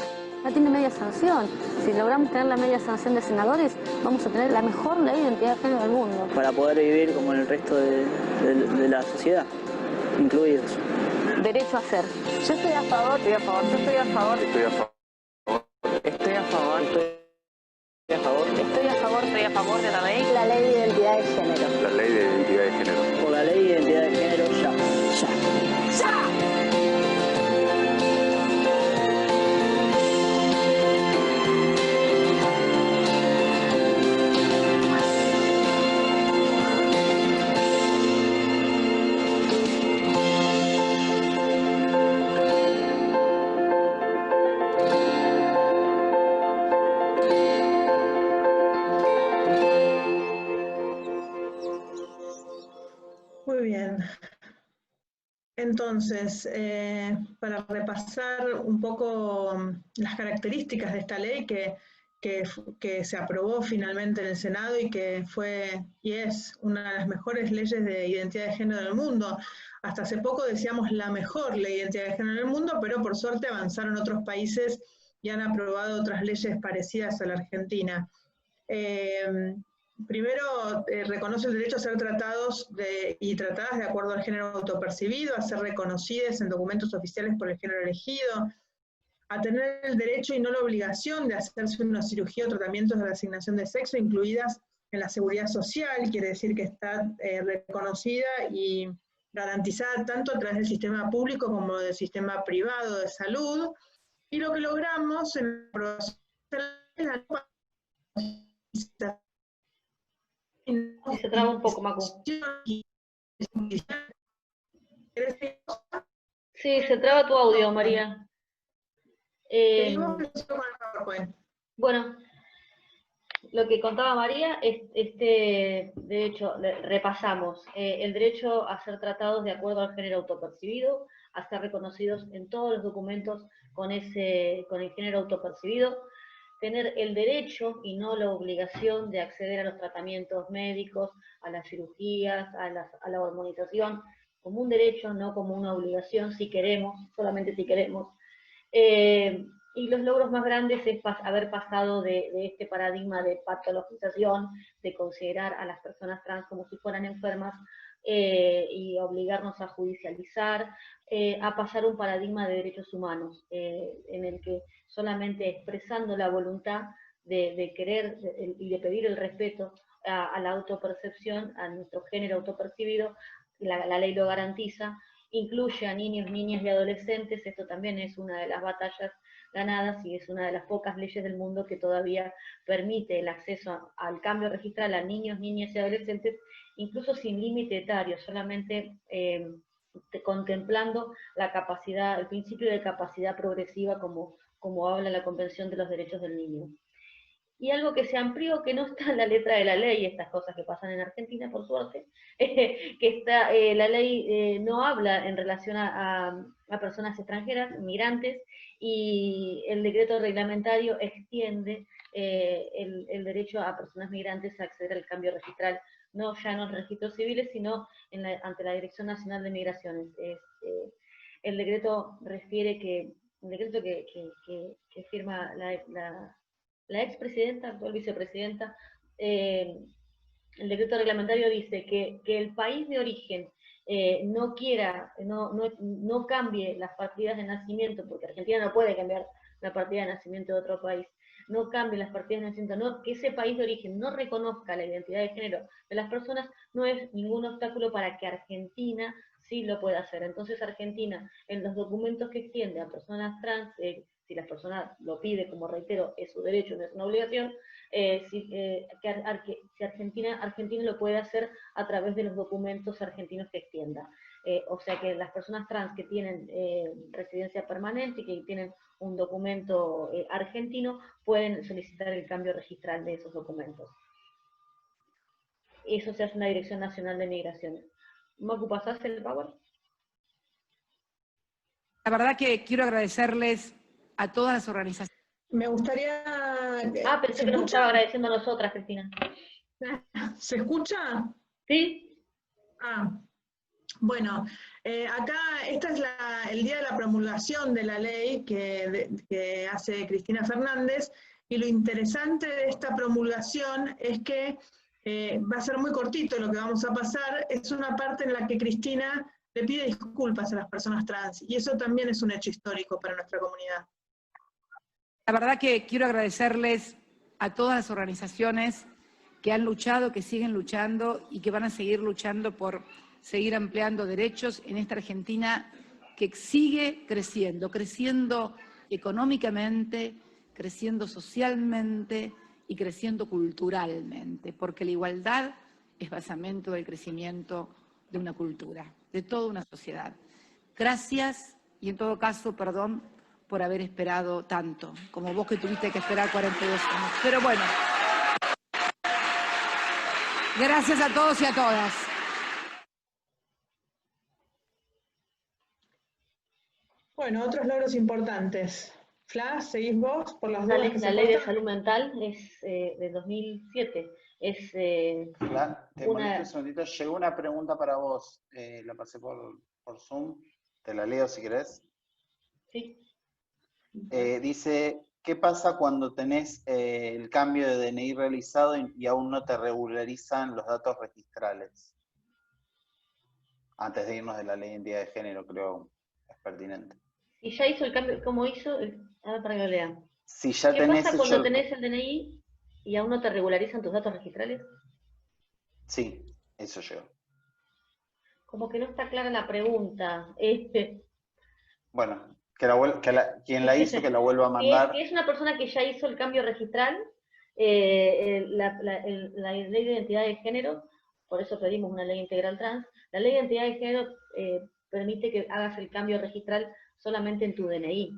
Ya tiene media sanción. Si logramos tener la media sanción de senadores, vamos a tener la mejor ley de identidad de género del mundo. Para poder vivir como en el resto de la sociedad, incluidos. Derecho a ser. Yo estoy a favor, estoy a favor, yo estoy a favor. Estoy a favor. Estoy a favor. Estoy a favor. Estoy a favor, estoy a favor de la ley. La ley de identidad de género. La ley de identidad de género. Por la ley de identidad de género, ya. Entonces, para repasar un poco las características de esta ley que se aprobó finalmente en el Senado y que fue y es una de las mejores leyes de identidad de género del mundo. Hasta hace poco decíamos la mejor ley de identidad de género del mundo, pero por suerte avanzaron otros países y han aprobado otras leyes parecidas a la Argentina. Primero, reconoce el derecho a ser tratados y tratadas de acuerdo al género autopercibido, a ser reconocidas en documentos oficiales por el género elegido, a tener el derecho y no la obligación de hacerse una cirugía o tratamientos de la asignación de sexo incluidas en la seguridad social, quiere decir que está reconocida y garantizada tanto a través del sistema público como del sistema privado de salud, y lo que logramos en la aprobación de la se traba un poco, Macu. Sí, se traba tu audio, María. Bueno, lo que contaba María es de hecho, repasamos el derecho a ser tratados de acuerdo al género autopercibido, a ser reconocidos en todos los documentos con el género autopercibido, tener el derecho y no la obligación de acceder a los tratamientos médicos, a las cirugías, a la hormonización, como un derecho, no como una obligación, si queremos, solamente si queremos. Y los logros más grandes es haber pasado de este paradigma de patologización, de considerar a las personas trans como si fueran enfermas, y obligarnos a judicializar, a pasar un paradigma de derechos humanos, en el que solamente expresando la voluntad de querer y de pedir el respeto a la autopercepción, a nuestro género autopercibido, la ley lo garantiza, incluye a niños, niñas y adolescentes. Esto también es una de las batallas ganadas y es una de las pocas leyes del mundo que todavía permite el acceso al cambio registral a niños, niñas y adolescentes, incluso sin límite etario, solamente contemplando la capacidad, el principio de capacidad progresiva como habla la Convención de los Derechos del Niño. Y algo que se amplió, que no está en la letra de la ley, estas cosas que pasan en Argentina, por suerte, que está, la ley no habla en relación a personas extranjeras, migrantes, y el decreto reglamentario extiende el derecho a personas migrantes a acceder al cambio registral, ya no en registros civiles, sino ante la Dirección Nacional de Migraciones. El decreto refiere que, el decreto que firma la expresidenta, actual vicepresidenta, el decreto reglamentario dice que el país de origen no cambie las partidas de nacimiento, porque Argentina no puede cambiar la partida de nacimiento de otro país, no cambie las partidas de nacimiento, que ese país de origen no reconozca la identidad de género de las personas, no es ningún obstáculo para que Argentina sí lo pueda hacer. Entonces Argentina, en los documentos que extiende a personas trans, si la persona lo pide, como reitero, es su derecho, no es una obligación, si Argentina lo puede hacer a través de los documentos argentinos que extienda. O sea que las personas trans que tienen residencia permanente y que tienen un documento argentino pueden solicitar el cambio registral de esos documentos. Eso se hace en la Dirección Nacional de Migraciones. Macu, ¿pasás el power? La verdad que quiero agradecerles a todas las organizaciones. Me gustaría... pensé que nos estaba agradeciendo a nosotras, Cristina. ¿Se escucha? Sí. Bueno, acá este es el día de la promulgación de la ley que hace Cristina Fernández, y lo interesante de esta promulgación es que va a ser muy cortito lo que vamos a pasar, es una parte en la que Cristina le pide disculpas a las personas trans, y eso también es un hecho histórico para nuestra comunidad. La verdad que quiero agradecerles a todas las organizaciones que han luchado, que siguen luchando y que van a seguir luchando por seguir ampliando derechos en esta Argentina que sigue creciendo económicamente, creciendo socialmente y creciendo culturalmente, porque la igualdad es basamento del crecimiento de una cultura, de toda una sociedad. Gracias, y en todo caso, perdón por haber esperado tanto, como vos que tuviste que esperar 42 años. Pero bueno, gracias a todos y a todas. Bueno, otros logros importantes. Fla, ¿seguís vos por las dudas que La se ley de cortan? salud mental es de 2007. Es Fla, te molesto un segundito. Llegó una pregunta para vos. La pasé por Zoom. Te la leo si querés. Sí. Dice, ¿qué pasa cuando tenés el cambio de DNI realizado y aún no te regularizan los datos registrales? Antes de irnos de la ley de identidad de género, creo es pertinente. ¿Y ya hizo el cambio? ¿Cómo hizo? A ver, para que lo lea. Si ya ¿Qué tenés pasa cuando hecho tenés el DNI y aún no te regularizan tus datos registrales? Sí, eso llegó. Como que no está clara la pregunta. Bueno, quien la hizo, que la vuelva a mandar. Que es una persona que ya hizo el cambio registral, la ley de identidad de género, por eso pedimos una ley integral trans. La ley de identidad de género permite que hagas el cambio registral solamente en tu DNI.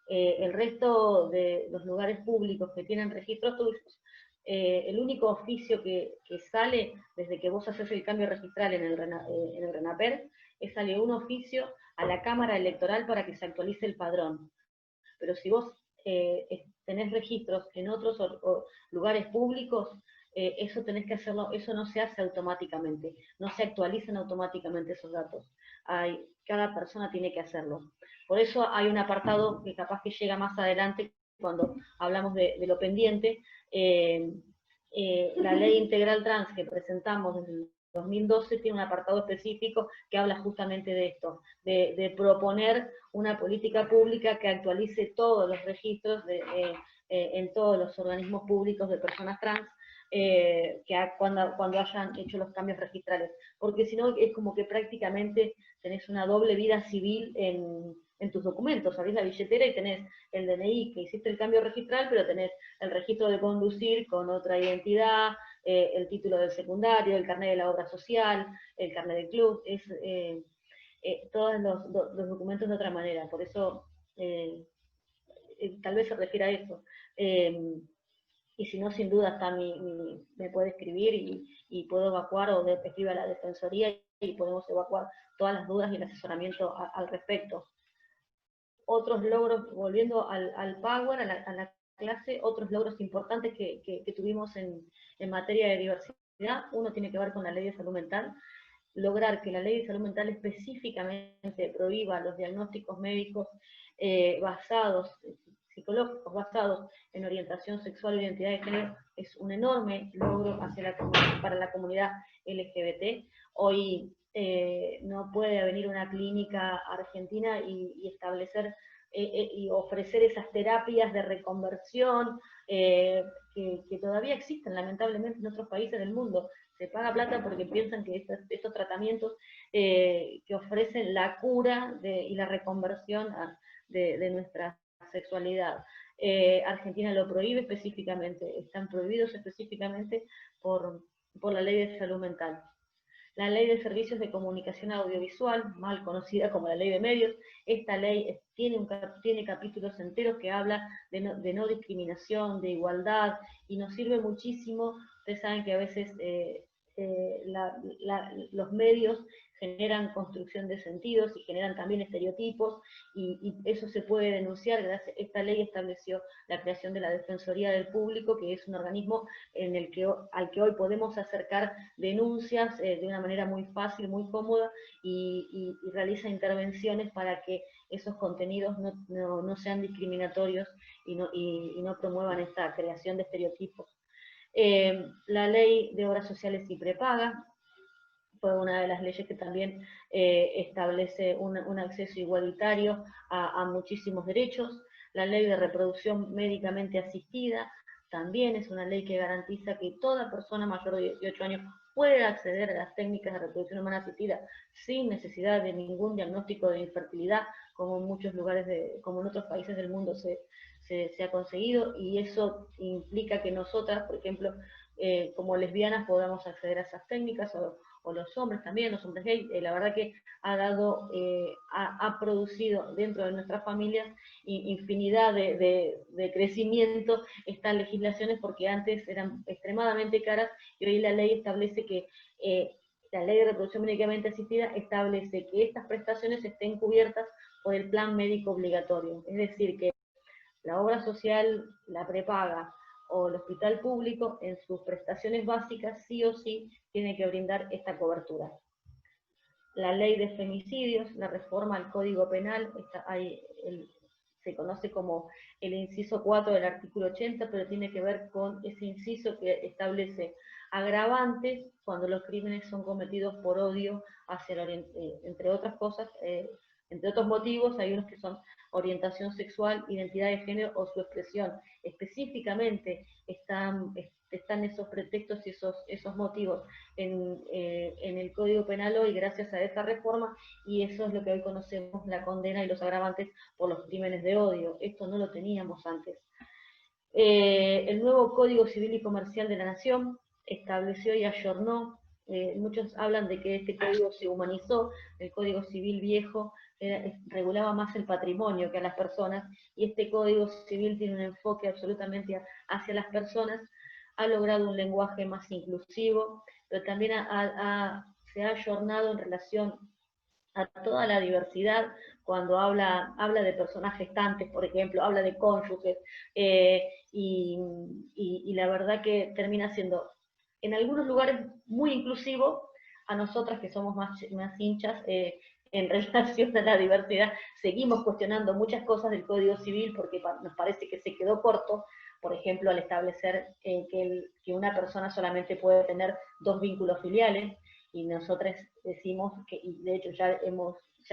El resto de los lugares públicos que tienen registros tuyos, el único oficio que sale desde que vos haces el cambio registral en el RENAPER, es salir un oficio a la Cámara Electoral para que se actualice el padrón. Pero si vos tenés registros en otros lugares públicos, eso tenés que hacerlo, eso no se hace automáticamente, no se actualizan automáticamente esos datos. Cada persona tiene que hacerlo. Por eso hay un apartado que capaz que llega más adelante cuando hablamos de lo pendiente. La ley integral trans que presentamos desde el 2012 tiene un apartado específico que habla justamente de esto, de proponer una política pública que actualice todos los registros en todos los organismos públicos de personas trans, cuando hayan hecho los cambios registrales, porque si no es como que prácticamente tenés una doble vida civil en tus documentos. Abrís la billetera y tenés el DNI que hiciste el cambio registral, pero tenés el registro de conducir con otra identidad, el título del secundario, el carnet de la obra social, el carnet del club, todos los documentos de otra manera. Por eso tal vez se refiere a eso. Y si no, sin duda está me puede escribir y puedo evacuar, o escribe a la Defensoría y podemos evacuar todas las dudas y el asesoramiento al respecto. Otros logros, volviendo al Power, a la clase, otros logros importantes que tuvimos en materia de diversidad, uno tiene que ver con la ley de salud mental, lograr que la ley de salud mental específicamente prohíba los diagnósticos médicos psicológicos basados en orientación sexual o identidad de género, es un enorme logro para la comunidad LGBT. Hoy no puede venir una clínica argentina y establecer y ofrecer esas terapias de reconversión que todavía existen lamentablemente en otros países del mundo. Se paga plata porque piensan que estos tratamientos que ofrecen la cura y la reconversión de nuestra sexualidad. Argentina lo prohíbe específicamente, están prohibidos específicamente por la ley de salud mental. La ley de servicios de comunicación audiovisual, mal conocida como la ley de medios, esta ley tiene capítulos enteros que habla de no discriminación, de igualdad, y nos sirve muchísimo. Ustedes saben que a veces los medios generan construcción de sentidos y generan también estereotipos, y eso se puede denunciar. Esta ley estableció la creación de la Defensoría del Público, que es un organismo al que hoy podemos acercar denuncias de una manera muy fácil, muy cómoda, y realiza intervenciones para que esos contenidos no sean discriminatorios y no promuevan esta creación de estereotipos. La ley de obras sociales y prepaga fue una de las leyes que también establece un acceso igualitario a muchísimos derechos. La ley de reproducción médicamente asistida también es una ley que garantiza que toda persona mayor de 18 años puede acceder a las técnicas de reproducción humana asistida sin necesidad de ningún diagnóstico de infertilidad, como en muchos lugares, como en otros países del mundo se ha conseguido, y eso implica que nosotras, por ejemplo, como lesbianas, podamos acceder a esas técnicas, o los hombres también, los hombres gays. La verdad que ha producido dentro de nuestras familias infinidad de crecimiento estas legislaciones, porque antes eran extremadamente caras, y hoy la ley establece que la Ley de Reproducción Médicamente Asistida establece que estas prestaciones estén cubiertas por el plan médico obligatorio. Es decir, que la obra social, la prepaga o el hospital público, en sus prestaciones básicas, sí o sí, tiene que brindar esta cobertura. La ley de femicidios, la reforma al Código Penal, se conoce como el inciso 4 del artículo 80, pero tiene que ver con ese inciso que establece agravantes cuando los crímenes son cometidos por odio hacia entre otras cosas, entre otros motivos, hay unos que son orientación sexual, identidad de género o su expresión. Específicamente están esos pretextos y esos motivos en el Código Penal hoy gracias a esta reforma, y eso es lo que hoy conocemos, la condena y los agravantes por los crímenes de odio. Esto no lo teníamos antes. El nuevo Código Civil y Comercial de la Nación estableció y ayornó, muchos hablan de que este código se humanizó, el Código Civil viejo regulaba más el patrimonio que a las personas, y este Código Civil tiene un enfoque absolutamente hacia las personas, ha logrado un lenguaje más inclusivo, pero también se ha ayornado en relación a toda la diversidad, cuando habla de personas gestantes, por ejemplo, habla de cónyuges, y la verdad que termina siendo, en algunos lugares, muy inclusivo. A nosotras que somos más hinchas, en relación a la diversidad, seguimos cuestionando muchas cosas del Código Civil porque nos parece que se quedó corto, por ejemplo, al establecer que una persona solamente puede tener 2 vínculos filiales, y nosotros decimos que, y de hecho ya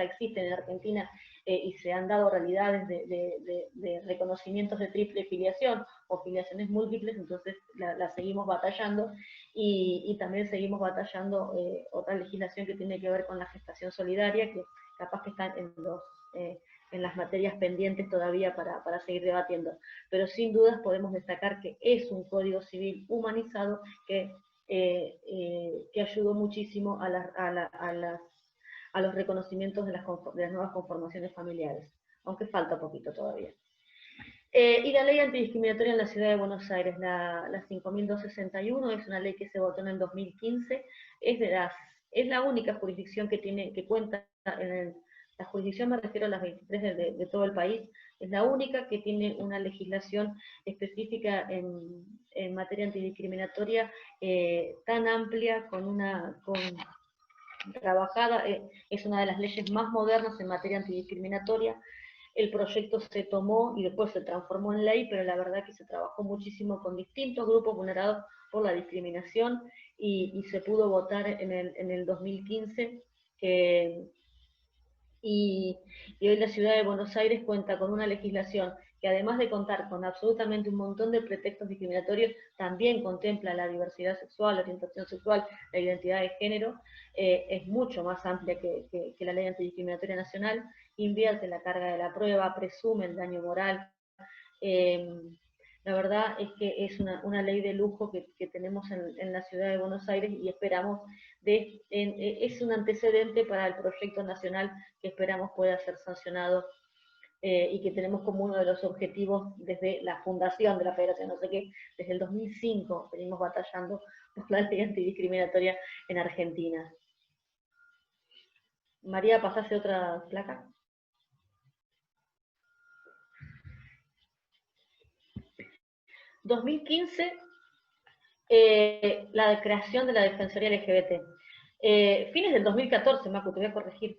existen en Argentina, y se han dado realidades de reconocimientos de triple filiación o filiaciones múltiples, entonces la seguimos batallando, y también seguimos batallando otra legislación que tiene que ver con la gestación solidaria, que capaz que están en las materias pendientes todavía para seguir debatiendo. Pero sin dudas podemos destacar que es un Código Civil humanizado que ayudó muchísimo a los reconocimientos de las nuevas conformaciones familiares, aunque falta poquito todavía. Y la ley antidiscriminatoria en la Ciudad de Buenos Aires, la 5.261, es una ley que se votó en el 2015, es la única jurisdicción que cuenta la jurisdicción, me refiero a las 23 de todo el país, es la única que tiene una legislación específica en materia antidiscriminatoria tan amplia, trabajada, es una de las leyes más modernas en materia antidiscriminatoria. El proyecto se tomó y después se transformó en ley, pero la verdad que se trabajó muchísimo con distintos grupos vulnerados por la discriminación, y se pudo votar en el 2015, y hoy la Ciudad de Buenos Aires cuenta con una legislación que, además de contar con absolutamente un montón de pretextos discriminatorios, también contempla la diversidad sexual, la orientación sexual, la identidad de género. Es mucho más amplia que la ley antidiscriminatoria nacional, invierte la carga de la prueba, presume el daño moral. La verdad es que es una ley de lujo que tenemos en la Ciudad de Buenos Aires, y esperamos, es un antecedente para el proyecto nacional que esperamos pueda ser sancionado, y que tenemos como uno de los objetivos desde la fundación de la Federación, no sé qué, desde el 2005 venimos batallando por la ley antidiscriminatoria en Argentina. María, ¿pasase otra placa? En 2015, la creación de la Defensoría LGBT. Fines del 2014, Macu, te voy a corregir,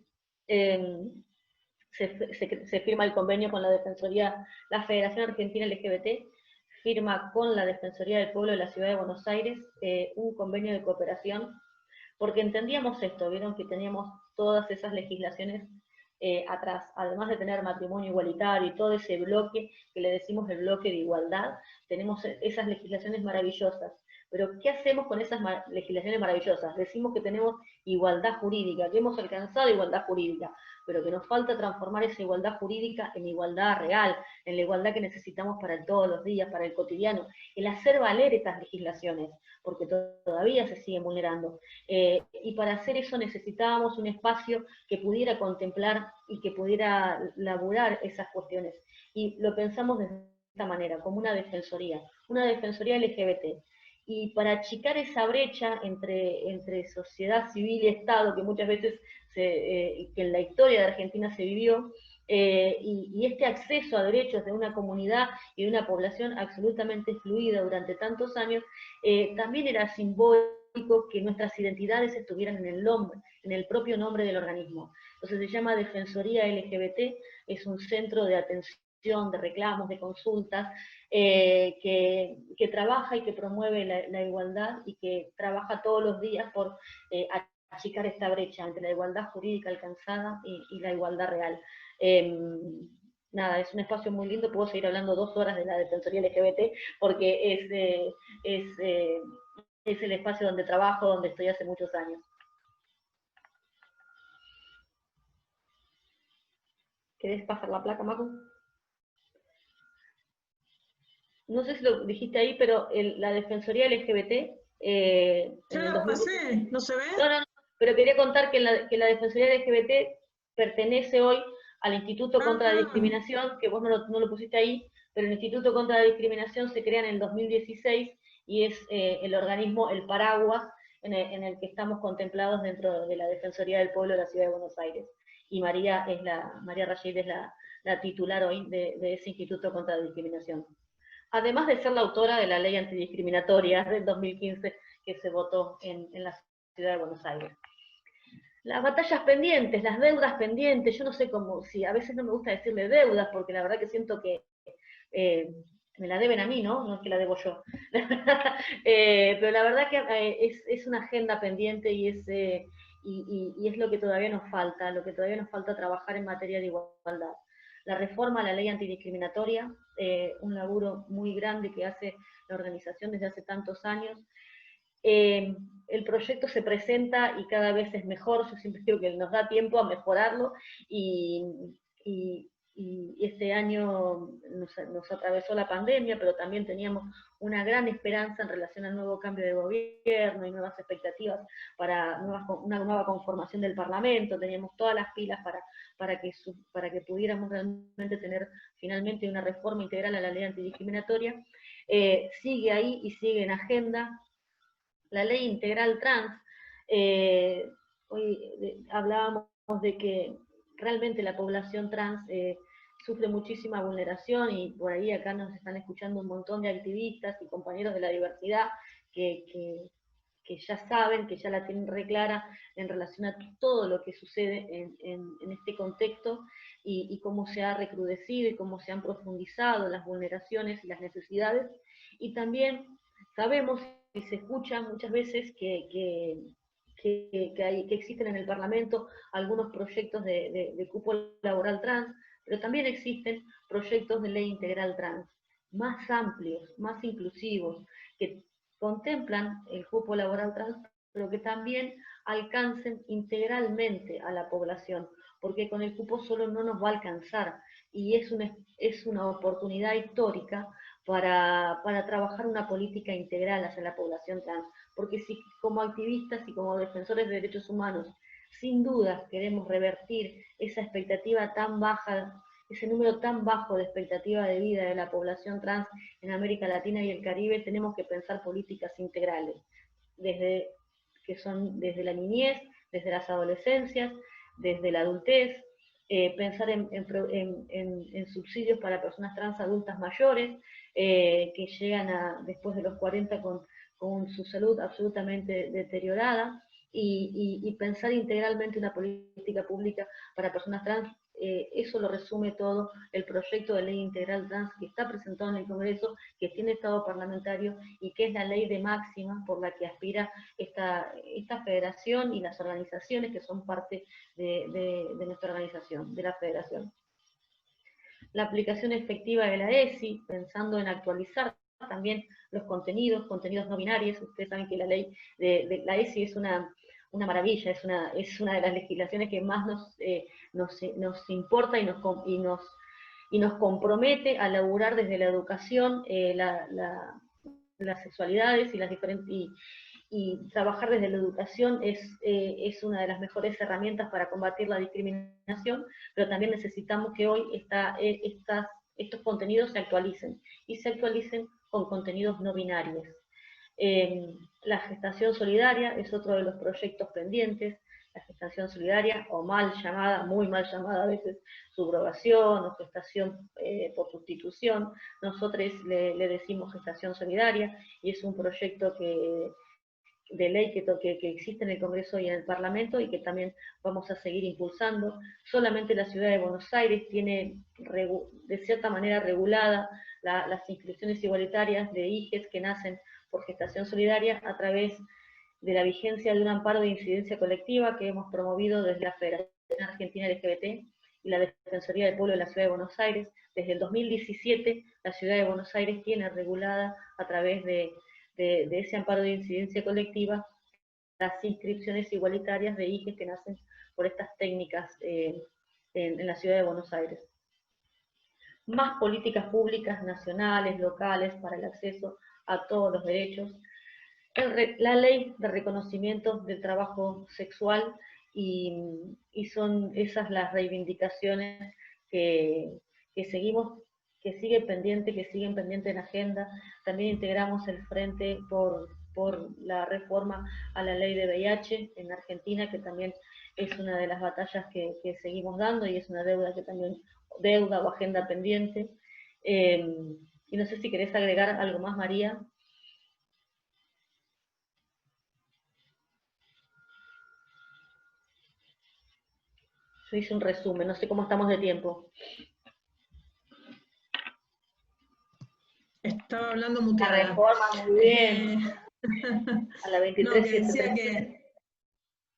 se firma el convenio con la Defensoría, la Federación Argentina LGBT firma con la Defensoría del Pueblo de la Ciudad de Buenos Aires un convenio de cooperación, porque entendíamos esto, vieron que teníamos todas esas legislaciones atrás, además de tener matrimonio igualitario y todo ese bloque, que le decimos el bloque de igualdad, tenemos esas legislaciones maravillosas. Pero ¿qué hacemos con esas legislaciones maravillosas? Decimos que tenemos igualdad jurídica, que hemos alcanzado igualdad jurídica, pero que nos falta transformar esa igualdad jurídica en igualdad real, en la igualdad que necesitamos para todos los días, para el cotidiano, el hacer valer estas legislaciones, porque todavía se siguen vulnerando. Y para hacer eso necesitábamos un espacio que pudiera contemplar y que pudiera laburar esas cuestiones. Y lo pensamos de esta manera, como una defensoría LGBT. y para achicar esa brecha entre sociedad civil y Estado, que muchas veces que en la historia de Argentina se vivió, y este acceso a derechos de una comunidad y de una población absolutamente fluida durante tantos años, también era simbólico que nuestras identidades estuvieran en el propio nombre del organismo. Entonces se llama Defensoría LGBT, es un centro de atención, de reclamos, de consultas, que trabaja y que promueve la igualdad y que trabaja todos los días por achicar esta brecha entre la igualdad jurídica alcanzada y la igualdad real. Nada, es un espacio muy lindo, puedo seguir hablando 2 horas de la Defensoría LGBT, porque es el espacio donde trabajo, donde estoy hace muchos años. ¿Querés pasar la placa, Macu? No sé si lo dijiste ahí, pero la Defensoría LGBT... ya lo pasé, ¿no se ve? No, pero quería contar que la Defensoría LGBT pertenece hoy al Instituto contra la Discriminación, que vos no lo pusiste ahí, pero el Instituto contra la Discriminación se crea en el 2016 y es el organismo, el paraguas, en el que estamos contemplados dentro de la Defensoría del Pueblo de la Ciudad de Buenos Aires. Y María Rachid es la titular hoy de ese Instituto contra la Discriminación. Además de ser la autora de la ley antidiscriminatoria del 2015 que se votó en la Ciudad de Buenos Aires. Las batallas pendientes, las deudas pendientes, yo no sé cómo, si a veces no me gusta decirle deudas, porque la verdad que siento que me la deben a mí, ¿no? No es que la debo yo. Pero la verdad que es una agenda pendiente y es lo que todavía nos falta trabajar en materia de igualdad. La reforma a la ley antidiscriminatoria, un laburo muy grande que hace la organización desde hace tantos años. El proyecto se presenta y cada vez es mejor, yo siempre digo que nos da tiempo a mejorarlo, y este año nos atravesó la pandemia, pero también teníamos una gran esperanza en relación al nuevo cambio de gobierno y nuevas expectativas para una nueva conformación del Parlamento, teníamos todas las pilas para que pudiéramos realmente tener finalmente una reforma integral a la ley antidiscriminatoria. Sigue ahí y sigue en agenda. La ley integral trans, hoy hablábamos de que realmente la población trans sufre muchísima vulneración, y por ahí acá nos están escuchando un montón de activistas y compañeros de la diversidad que ya saben, que ya la tienen re clara en relación a todo lo que sucede en este contexto, y cómo se ha recrudecido y cómo se han profundizado las vulneraciones y las necesidades, y también sabemos y se escucha muchas veces que existen en el Parlamento algunos proyectos de cupo laboral trans, pero también existen proyectos de ley integral trans, más amplios, más inclusivos, que contemplan el cupo laboral trans, pero que también alcancen integralmente a la población, porque con el cupo solo no nos va a alcanzar, y es una oportunidad histórica para trabajar una política integral hacia la población trans, porque si como activistas y como defensores de derechos humanos, sin duda queremos revertir esa expectativa tan baja, ese número tan bajo de expectativa de vida de la población trans en América Latina y el Caribe, tenemos que pensar políticas integrales, desde la niñez, desde las adolescencias, desde la adultez, pensar en subsidios para personas trans adultas mayores, que llegan después de los 40 con su salud absolutamente deteriorada, y pensar integralmente una política pública para personas trans. Eso lo resume todo el proyecto de ley integral trans que está presentado en el Congreso, que tiene estado parlamentario y que es la ley de máxima por la que aspira esta federación y las organizaciones que son parte de nuestra organización, de la federación. La aplicación efectiva de la ESI, pensando en actualizar también los contenidos no binarios. Ustedes saben que la ley de la ESI es una maravilla, es una de las legislaciones que más nos importa y nos compromete a laburar desde la educación las sexualidades y las diferentes, y trabajar desde la educación es una de las mejores herramientas para combatir la discriminación, pero también necesitamos que hoy estos contenidos se actualicen, y se actualicen con contenidos no binarios. La gestación solidaria es otro de los proyectos pendientes, la gestación solidaria, o mal llamada, muy mal llamada a veces, subrogación o gestación por sustitución. Nosotros le decimos gestación solidaria, y es un proyecto de ley que existe en el Congreso y en el Parlamento, y que también vamos a seguir impulsando. Solamente la Ciudad de Buenos Aires tiene de cierta manera regulada las inscripciones igualitarias de hijes que nacen por gestación solidaria a través de la vigencia de un amparo de incidencia colectiva que hemos promovido desde la Federación Argentina LGBT y la Defensoría del Pueblo de la Ciudad de Buenos Aires. Desde el 2017 la Ciudad de Buenos Aires tiene regulada a través de ese amparo de incidencia colectiva las inscripciones igualitarias de hijes que nacen por estas técnicas en la Ciudad de Buenos Aires. Más políticas públicas nacionales, locales, para el acceso a todos los derechos. La ley de reconocimiento del trabajo sexual, y son esas las reivindicaciones que siguen pendientes en agenda. También integramos el Frente por la reforma a la ley de VIH en Argentina, que también es una de las batallas que seguimos dando, y es una deuda o agenda pendiente. Y no sé si querés agregar algo más, María. Yo hice un resumen, no sé cómo estamos de tiempo. Estaba hablando muteada. La reforma, muy bien. A la 23. No, que decía que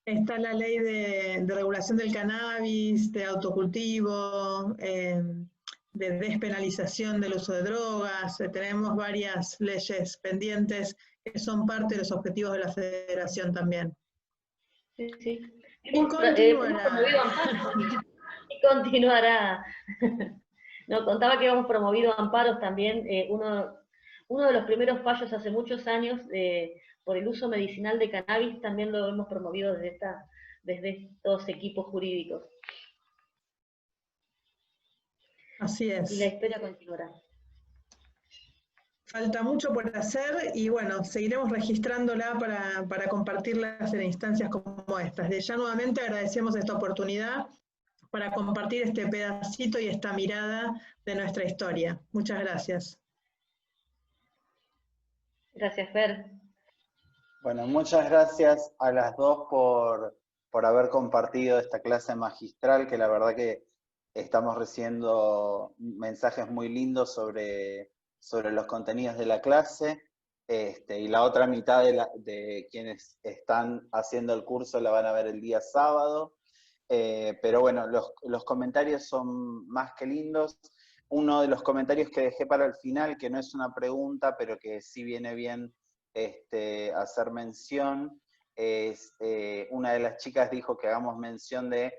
está la ley de regulación del cannabis, de autocultivo, de despenalización del uso de drogas. Tenemos varias leyes pendientes que son parte de los objetivos de la Federación también. Sí, sí. Y continuará. No, contaba que hemos promovido amparos también. Uno de los primeros fallos hace muchos años por el uso medicinal de cannabis también lo hemos promovido desde estos equipos jurídicos. Así es. Y la historia continuará. Falta mucho por hacer y bueno, seguiremos registrándola para compartirlas en instancias como estas. De ya nuevamente agradecemos esta oportunidad para compartir este pedacito y esta mirada de nuestra historia. Muchas gracias. Gracias, Fer. Bueno, muchas gracias a las dos por haber compartido esta clase magistral, que la verdad que estamos recibiendo mensajes muy lindos sobre los contenidos de la clase, y la otra mitad de quienes están haciendo el curso la van a ver el día sábado. Pero bueno, los comentarios son más que lindos. Uno de los comentarios que dejé para el final, que no es una pregunta, pero que sí viene bien hacer mención, es una de las chicas dijo que hagamos mención de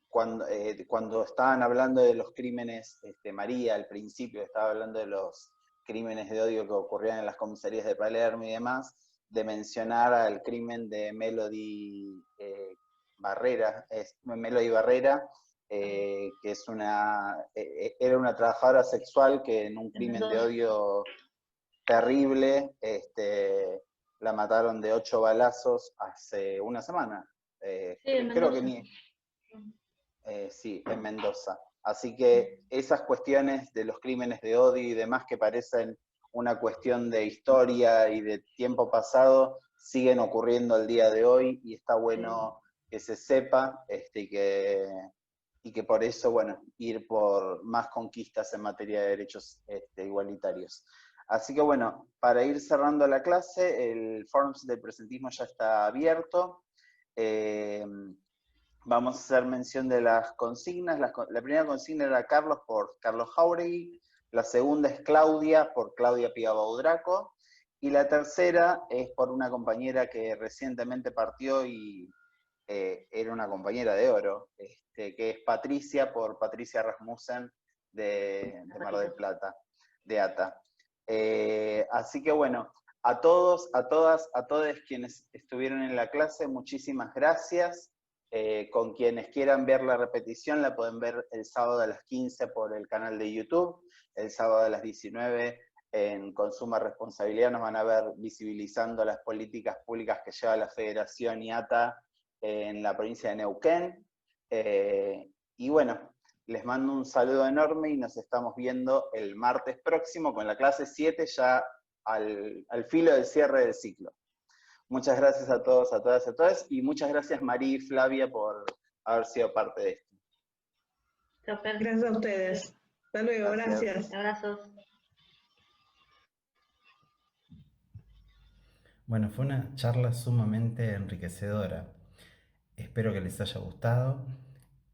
cuando estaban hablando de los crímenes, María al principio estaba hablando de los crímenes de odio que ocurrían en las comisarías de Palermo y demás, de mencionar al crimen de Melody Barrera, que es era una trabajadora sexual que en un crimen de odio terrible la mataron de 8 balazos hace una semana. Creo que ni... sí, en Mendoza. Así que esas cuestiones de los crímenes de odio y demás que parecen una cuestión de historia y de tiempo pasado, siguen ocurriendo el día de hoy, y está bueno que se sepa, y que por eso, bueno, ir por más conquistas en materia de derechos igualitarios. Así que bueno, para ir cerrando la clase, el Forums del Presentismo ya está abierto. Vamos a hacer mención de las consignas. La primera consigna era Carlos por Carlos Jauregui, la segunda es Claudia por Claudia Pigabaudraco, y la tercera es por una compañera que recientemente partió y era una compañera de oro, que es Patricia por Patricia Rasmussen de Mar del Plata, de ATA. Así que bueno, a todos, a todas, a todos quienes estuvieron en la clase, muchísimas gracias. Con quienes quieran ver la repetición, la pueden ver el sábado a las 15 por el canal de YouTube, el sábado a las 19 en Consumo Responsabilidad nos van a ver visibilizando las políticas públicas que lleva la Federación IATA en la provincia de Neuquén. Y bueno, les mando un saludo enorme y nos estamos viendo el martes próximo con la clase 7 ya al filo del cierre del ciclo. Muchas gracias a todos, a todas, a todas, y muchas gracias María y Flavia por haber sido parte de esto. Gracias a ustedes. Hasta luego, gracias. Abrazos. Bueno, fue una charla sumamente enriquecedora. Espero que les haya gustado.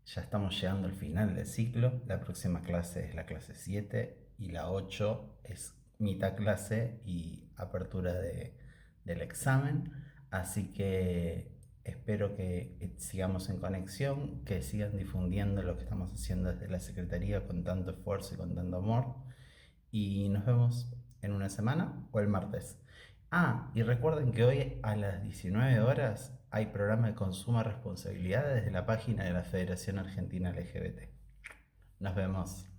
Ya estamos llegando al final del ciclo. La próxima clase es la clase 7 y la 8 es mitad clase y apertura del examen. Así que espero que sigamos en conexión, que sigan difundiendo lo que estamos haciendo desde la Secretaría con tanto esfuerzo y con tanto amor. Y nos vemos en una semana o el martes. Y recuerden que hoy a las 19 horas hay programa de Consumo Responsabilidad desde la página de la Federación Argentina LGBT. Nos vemos.